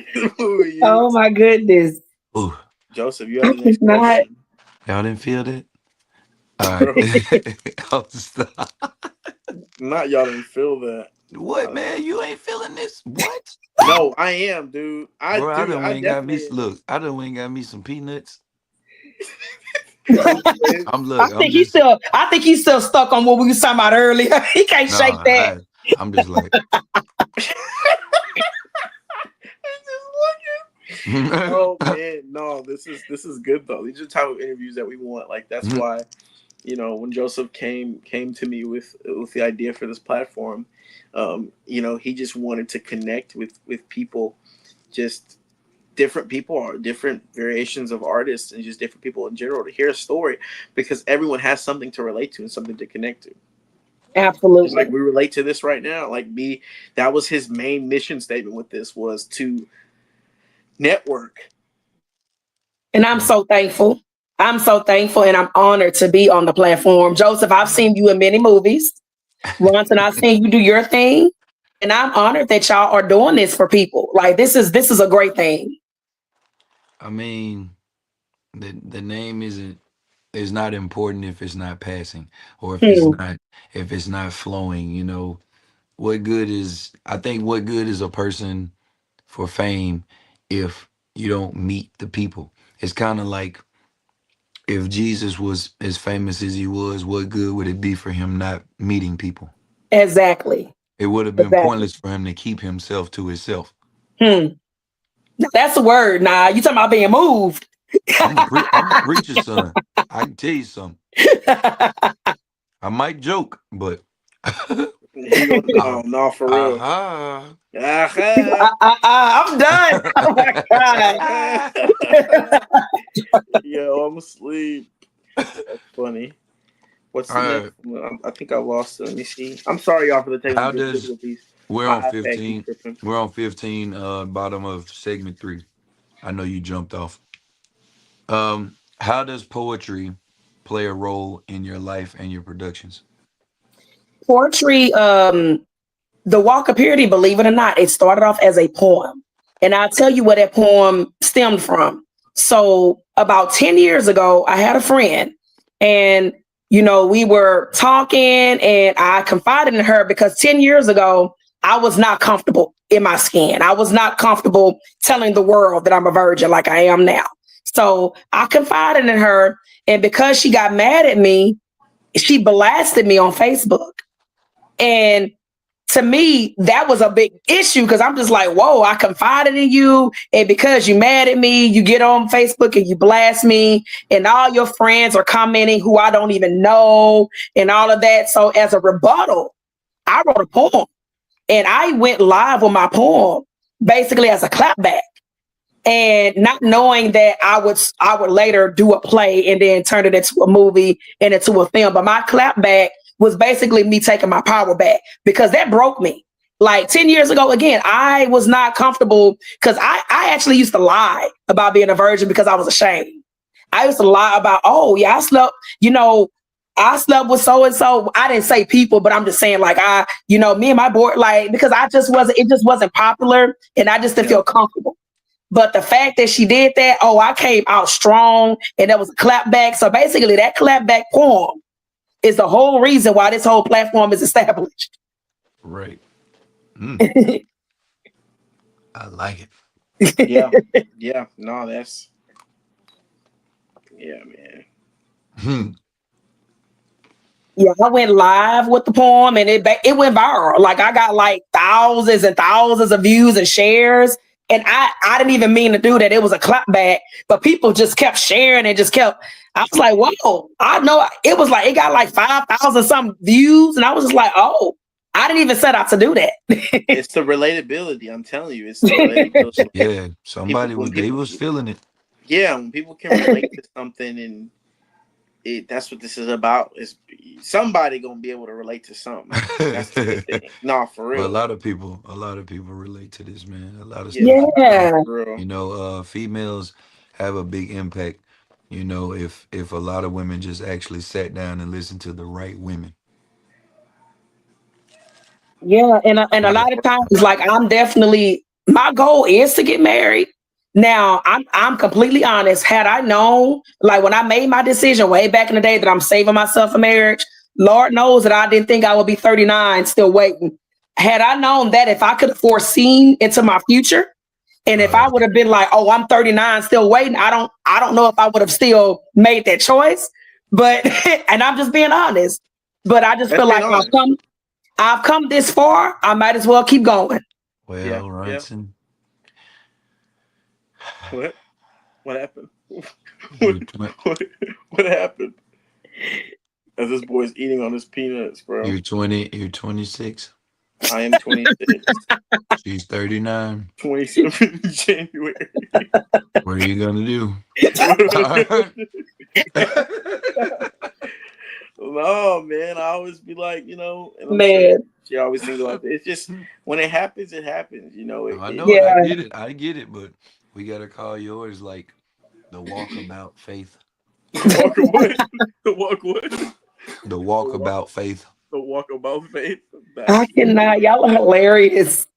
Ooh, yeah. Oh my goodness. Ooh, Joseph, you I have the could next not. question, y'all didn't feel that? All right. bro. I'll stop. Not y'all didn't feel that. What, man? You ain't feeling this? What? No, I am, dude. I Bro, I do. done I went and got me, definitely look, I done went and got me some peanuts. am. I'm just, I think he's still stuck on what we was talking about earlier. He can't shake nah, that. I'm just like, Oh man, no, this is good though. These are the type of interviews that we want. Like that's why, when Joseph came to me with the idea for this platform, he just wanted to connect with people, just different people or different variations of artists and just different people in general to hear a story because everyone has something to relate to and something to connect to. Just like Absolutely. we relate to this right now. Like that was his main mission statement with this was to network. And I'm so thankful. I'm so thankful and I'm honored to be on the platform. Joseph, I've seen you in many movies. Once and I've seen you do your thing. And I'm honored that y'all are doing this for people. Like this is a great thing. I mean, the name is not important if it's not passing or Hmm. if it's not flowing, what good is I think what good is a person for fame if you don't meet the people? It's kind of like if Jesus was as famous as he was, what good would it be for him not meeting people? Exactly. It would have been Exactly. pointless for him to keep himself to himself. Hmm. That's the word. Nah, you talking about being moved. I'm a preacher's son. I can tell you something. I might joke, but He goes, no, uh, no, for real. aha. Aha. I'm done. Oh my God. Yo, I'm asleep. That's funny. What's the All next right. one? I think I lost it. Let me see. I'm sorry, y'all, for the technical How does difficulties. we're My on iPad keeps 15. tripping. We're on 15, bottom of segment 3. I know you jumped off. How does poetry play a role in your life and your productions? Poetry, the Walk of Purity, believe it or not, it started off as a poem. And I'll tell you where that poem stemmed from. So about 10 years ago, I had a friend and we were talking and I confided in her because 10 years ago, I was not comfortable in my skin. I was not comfortable telling the world that I'm a virgin like I am now. So I confided in her. And because she got mad at me, she blasted me on Facebook. And to me, that was a big issue because I'm just like, whoa, I confided in you. And because you mad at me, you get on Facebook and you blast me, and all your friends are commenting who I don't even know and all of that. So as a rebuttal, I wrote a poem and I went live with my poem basically as a clapback. And not knowing that I would later do a play and then turn it into a movie and into a film. But my clapback was basically me taking my power back because that broke me. Like 10 years ago, again, I was not comfortable because I actually used to lie about being a virgin because I was ashamed. I used to lie about, oh yeah, I slept with so and so. I didn't say people, but I'm just saying like me and my board, like because it just wasn't popular and I just didn't Yeah. feel comfortable. But the fact that she did that, oh, I came out strong and that was a clapback. So basically, that clapback poem is the whole reason why this whole platform is established. Right. I like Yeah. Yeah. No, that's, yeah, man. it. Yeah, I went live with the poem and it went viral. Like I got like thousands and thousands of views and shares. And I didn't even mean to do that. It was a clapback, but people just kept sharing and just kept. I was like, whoa! I know it was like it got like 5,000 some views, and I was just like, oh, I didn't even set out to do that. It's the relatability. I'm telling you, it's the relatability. Yeah, People somebody when was they people was feeling it. yeah, when people can relate to something and that's what this is about. Is somebody gonna be able to relate to something. That's the good thing. No, for Well, real. a lot of people relate to this, man. A lot of Yeah, stuff. Yeah. for real. Females have a big impact. If a lot of women just actually sat down and listened to the right women. Yeah, and a But lot of times, like I'm definitely my goal is to get married. Now, I'm completely honest. Had I known, like when I made my decision way back in the day that I'm saving myself for marriage, Lord knows that I didn't think I would be 39 still waiting. Had I known that, if I could have foreseen into my future, and if I would have been like, oh, I'm 39 still waiting, I don't know if I would have still made that choice. But and I'm just being honest. But I just Let's feel be like honest. I've come this far. I might as well keep going. Yeah, well, yeah. Ronson, What? What happened? what, you're tw- what happened? As this boy's eating on his peanuts, bro. you're 20, you're 26. I am 26, She's 39. 27 in January. What are you gonna do? What am I All gonna right. do? No, man. I always be like, and I'm sure Man, she always think about it. It's just when it happens, it happens. I know it. I yeah, get it. I get it. But we gotta call yours like the walkabout faith. the walk away, the walk away, The the walk, walkabout faith. the walk about faith. I That's cannot. Y'all are hilarious.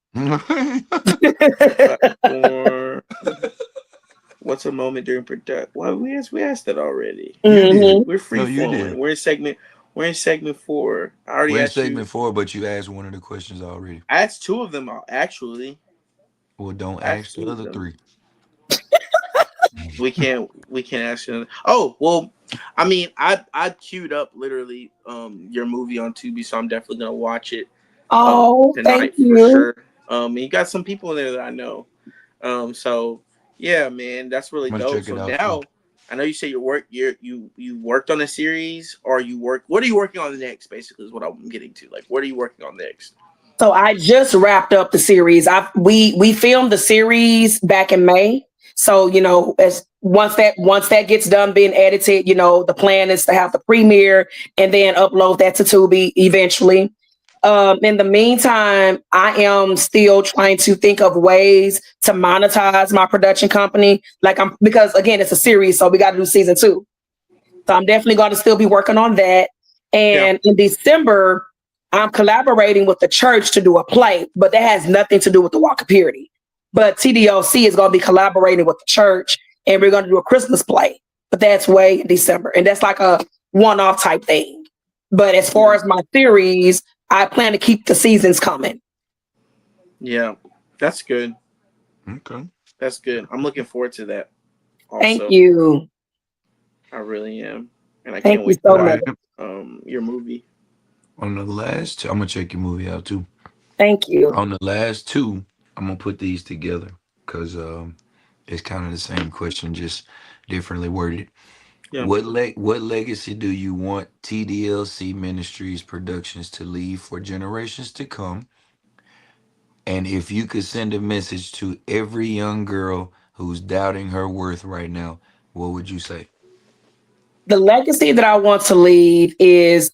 platform. What's a moment during production? Well, we asked that already. You did. Hmm. We're free No, you flowing. did. We're in segment 4. I already We're in asked you. segment 4, but you asked one of the questions already. I asked 2 of them actually. Well, don't I asked ask the two of other them. three. We can't ask you. Oh well, I mean, I queued up literally your movie on Tubi, so I'm definitely gonna watch it Oh, thank tonight for you. sure. And you got some people in there that I know. So yeah, man, that's really I'm gonna dope. check it So out too. now I know you say you worked on a series, or what are you working on next? Basically, is what I'm getting to. Like, what are you working on next? So I just wrapped up the series. We filmed the series back in May. So as once that gets done being edited, the plan is to have the premiere and then upload that to Tubi eventually. In the meantime, I am still trying to think of ways to monetize my production company. Because again, it's a series, so we got to do season 2. So I'm definitely going to still be working on that. Yeah, And in December, I'm collaborating with the church to do a play, but that has nothing to do with the Walk of Purity. But TDLC is going to be collaborating with the church, and we're going to do a Christmas play. But that's way in December, and that's like a one-off type thing. But as far yeah, as my theories, I plan to keep the seasons coming. yeah. That's good. Okay. That's good. I'm looking forward to that. Thank Also, you. I really am, and I Thank can't you wait to so All watch much. right. your movie. On the last two, I'm gonna check your movie out too. Thank you. On the last two, I'm gonna put these together because it's kind of the same question, just differently worded. Yeah. What legacy do you want TDLC Ministries Productions to leave for generations to come? And if you could send a message to every young girl who's doubting her worth right now, what would you say? The legacy that I want to leave is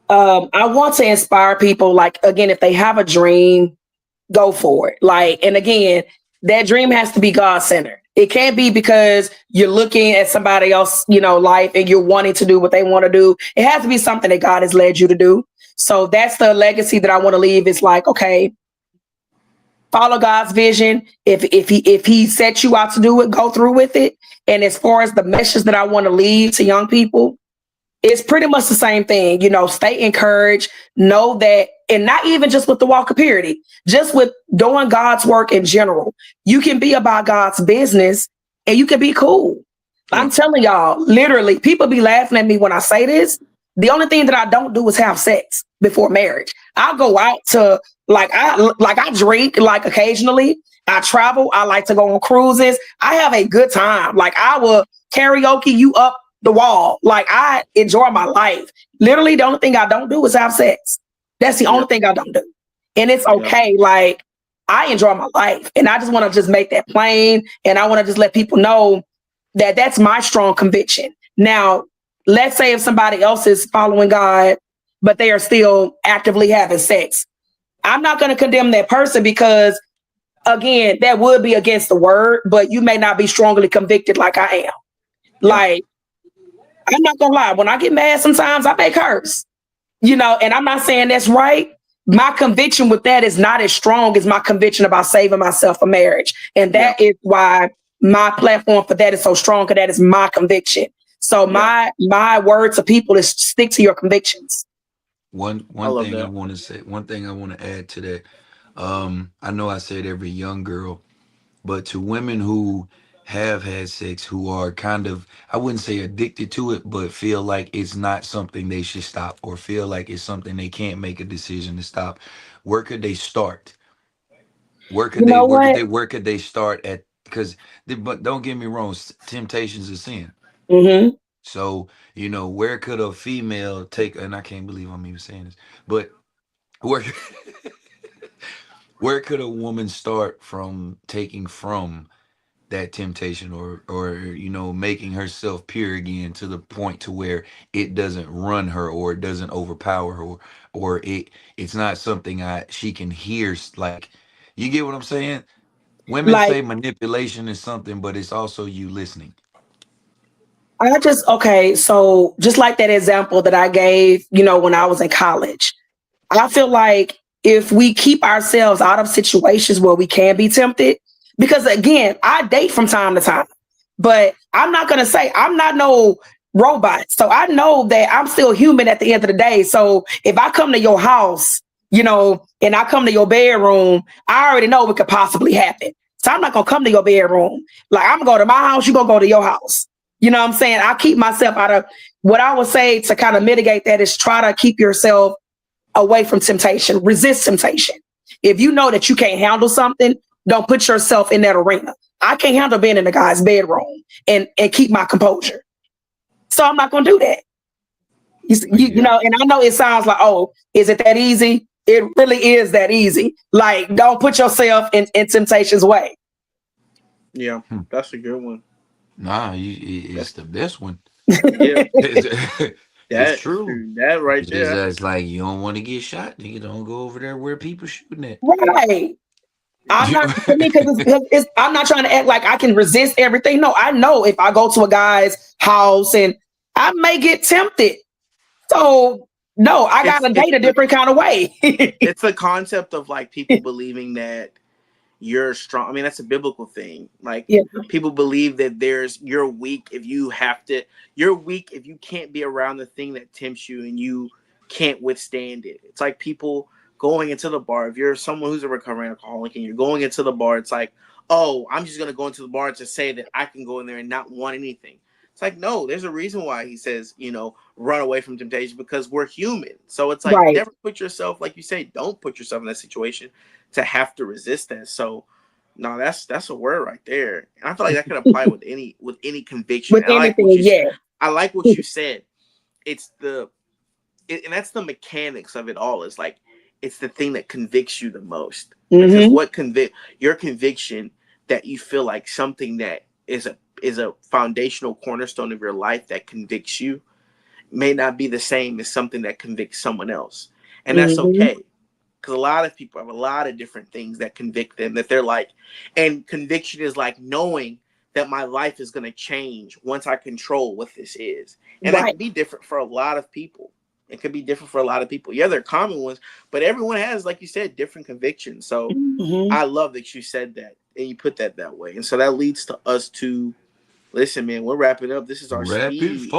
I want to inspire people. Like, again, if they have a dream, go for it. Like, and again, that dream has to be God centered. It can't be because you're looking at somebody else, life and you're wanting to do what they want to do. It has to be something that God has led you to do. So that's the legacy that I want to leave. It's like, okay, follow God's vision. If he set you out to do it, go through with it. And as far as the message that I want to leave to young people, it's pretty much the same thing. Stay encouraged, know that, and not even just with the walk of purity, just with doing God's work in general. You can be about God's business and you can be cool. Yeah. I'm telling y'all, literally, people be laughing at me when I say this. The only thing that I don't do is have sex before marriage. I go out to I drink like occasionally. I travel. I like to go on cruises. I have a good time. Like I will karaoke you up the wall. Like I enjoy my life. Literally, the only thing I don't do is have sex. That's the Yeah. only thing I don't do. And it's Yeah. okay. Like I enjoy my life. And I just want to just make that plain. And I want to just let people know that that's my strong conviction. Now, let's say if somebody else is following God, but they are still actively having sex, I'm not going to condemn that person because, again, that would be against the word, but you may not be strongly convicted like I am. Yeah. Like, I'm not going to lie. When I get mad, sometimes I may curse, and I'm not saying that's right. My conviction with that is not as strong as my conviction about saving myself for marriage. And Yeah. that is why my platform for that is so strong, because that is my conviction. So Yeah. my word to people is stick to your convictions. One I one love thing I that. want to say, one thing I want to add to that. I know I said every young girl, but to women who have had sex, who are kind of, I wouldn't say addicted to it, but feel like it's not something they should stop, or feel like it's something they can't make a decision to stop, where could they start? You know what? Where could they start at? Because, but don't get me wrong, temptation's a sin. Hmm. So, where could a female take, and I can't believe I'm even saying this, but where where could a woman start from taking from that temptation, or making herself pure again to the point to where it doesn't run her, or it doesn't overpower her, or it's not something she can hear, like, you get what I'm saying? Women Like, say manipulation is something, but it's also you listening. okay, so just like that example that I gave, when I was in college, I feel like if we keep ourselves out of situations where we can be tempted, because again, I date from time to time, but I'm not going to say I'm not no robot. So I know that I'm still human at the end of the day. So if I come to your house, and I come to your bedroom, I already know what could possibly happen. So I'm not going to come to your bedroom. Like, I'm going to go to my house, you're going to go to your house. You know what I'm saying? I keep myself out of what I would say to kind of mitigate that is try to keep yourself away from temptation, resist temptation. If you know that you can't handle something, don't put yourself in that arena. I can't handle being in a guy's bedroom and keep my composure. So I'm not going to do that. I get it. And I know it sounds like, oh, is it that easy? It really is that easy. Like, don't put yourself in temptation's way. Yeah. Hmm. That's a good one. Nah, it's That's the best one. yeah. It's That true. that right It's there. just that it's like, you don't want to get shot, you don't go over there where people shooting at. Right. I'm not, for me, because I'm not trying to act like I can resist everything. No, I know if I go to a guy's house and I may get tempted. So no, I It's gotta it's date a the different kind of way. it's the concept of like people believing that you're strong. I mean, that's a biblical thing. Like Yeah, people believe that you're weak if you have to. You're weak if you can't be around the thing that tempts you and you can't withstand it. It's like people going into the bar. If you're someone who's a recovering alcoholic and you're going into the bar, it's like, oh, I'm just gonna go into the bar to say that I can go in there and not want anything. It's like, no, there's a reason why he says, run away from temptation, because we're human. So it's like, right. never put yourself, like you say, don't put yourself in that situation to have to resist that. So no, that's a word right there. And I feel like that could apply with any conviction. With And anything, yeah. I like what you said. It's and that's the mechanics of it all. It's like it's the thing that convicts you the most. Because Hmm. what convict your conviction that you feel like something that is a foundational cornerstone of your life that convicts you may not be the same as something that convicts someone else. And that's Hmm. okay, because a lot of people have a lot of different things that convict them, that they're like, and conviction is like knowing that my life is going to change once I control what this is. And that Right. could be different for a lot of people. It could be different for a lot of people. Yeah, they're common ones, but everyone has, like you said, different convictions. So Hmm. I love that you said that and you put that way. And so that leads to us to listen, man, we're wrapping up. This is our Rapid speed.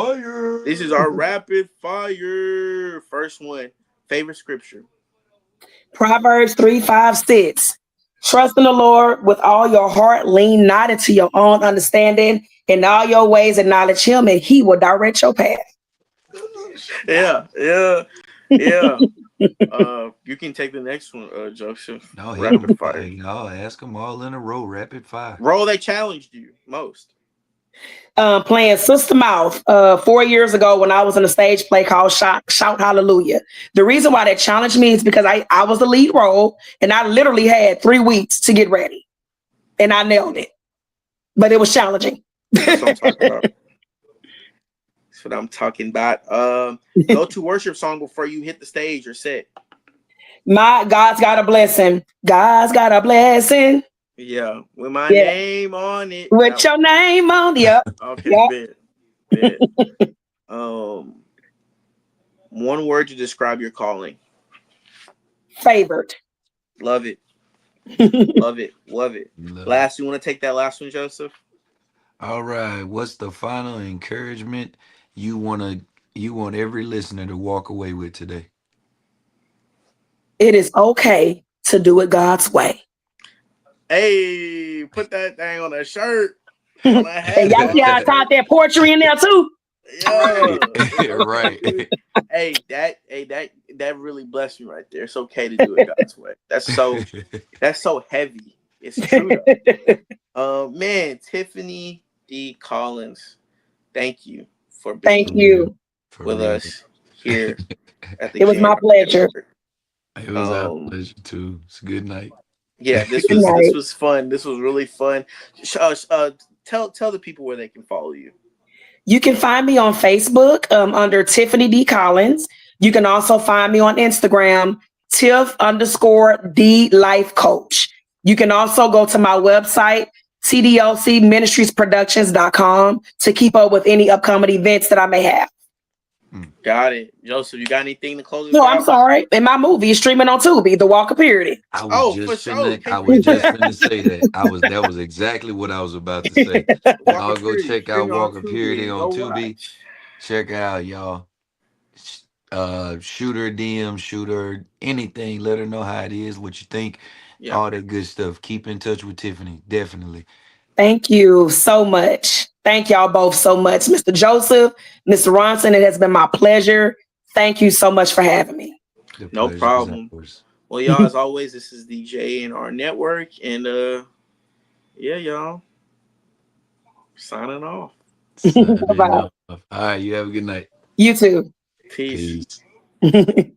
This is fire. our rapid fire. First one, favorite scripture. Proverbs 3, 5, 6. Trust in the Lord with all your heart, lean not into your own understanding, in all your ways acknowledge him, and he will direct your path. Yeah, yeah, yeah. You can take the next one, Joseph. No, hit Rapid them. fire. Y'all ask them all in a row. Rapid fire. Role they challenged you most. Playing Sister Mouth 4 years ago when I was in a stage play called Shout Hallelujah. The reason why that challenged me is because I was the lead role and I literally had 3 weeks to get ready and I nailed it, but it was challenging. That's what I'm talking about. That's what I'm talking about. Go to worship song before you hit the stage or set. My God's got a blessing. God's got a blessing. Yeah, with my Yeah. name on it. With your name on the up. Okay, Yep. bet. Um, one word to describe your calling. Favored. Love it. Love it. Love it. Love it. Last, you want to take that last one, Joseph? All right. What's the final encouragement you want every listener to walk away with today? It is okay to do it God's way. Hey, put that thing on a shirt, on And a hat, y'all see on a how I tied shirt. that poetry in there too? Yeah, Right. it's okay to do it. Right. That really blessed me right there. It's okay to do it God's way. That's so heavy. It's true though. Man, Tiffany D. Collins, thank you for Thank For being real. you. For with real. us here at the It was my JNR pleasure. Network. It was our Um, pleasure too. It's a good night. yeah, Good this night. was fun. This was really fun. Tell the people where they can follow you. You can find me on Facebook under Tiffany D. Collins. You can also find me on Instagram, Tiff_D Life Coach. You can also go to my website, tdlcministriesproductions.com, to keep up with any upcoming events that I may have. Mm. Got it, Joseph. You got anything to close us No, I'm out? sorry. And my movie is streaming on Tubi, The Walk of Purity. Oh, for sure. I Can't was forget just that. finna say that. That was exactly what I was about to say. Walk Y'all of go Purity check out streaming on Walker Tubi Purity and on go Tubi. watch. Check it out, y'all. Shoot her DM, shoot her anything. Let her know how it is, what you think, Yeah. all that good stuff. Keep in touch with Tiffany, definitely. Thank you so much. Thank y'all both so much. Mr. Joseph, Mr. Ronson, it has been my pleasure. Thank you so much for having me. The No pleasure is problem. ours. Well, y'all, as always, this is the JNR Network, and yeah, y'all, signing off. Signing Bye. off. All right, you have a good night. You too. Peace. Peace.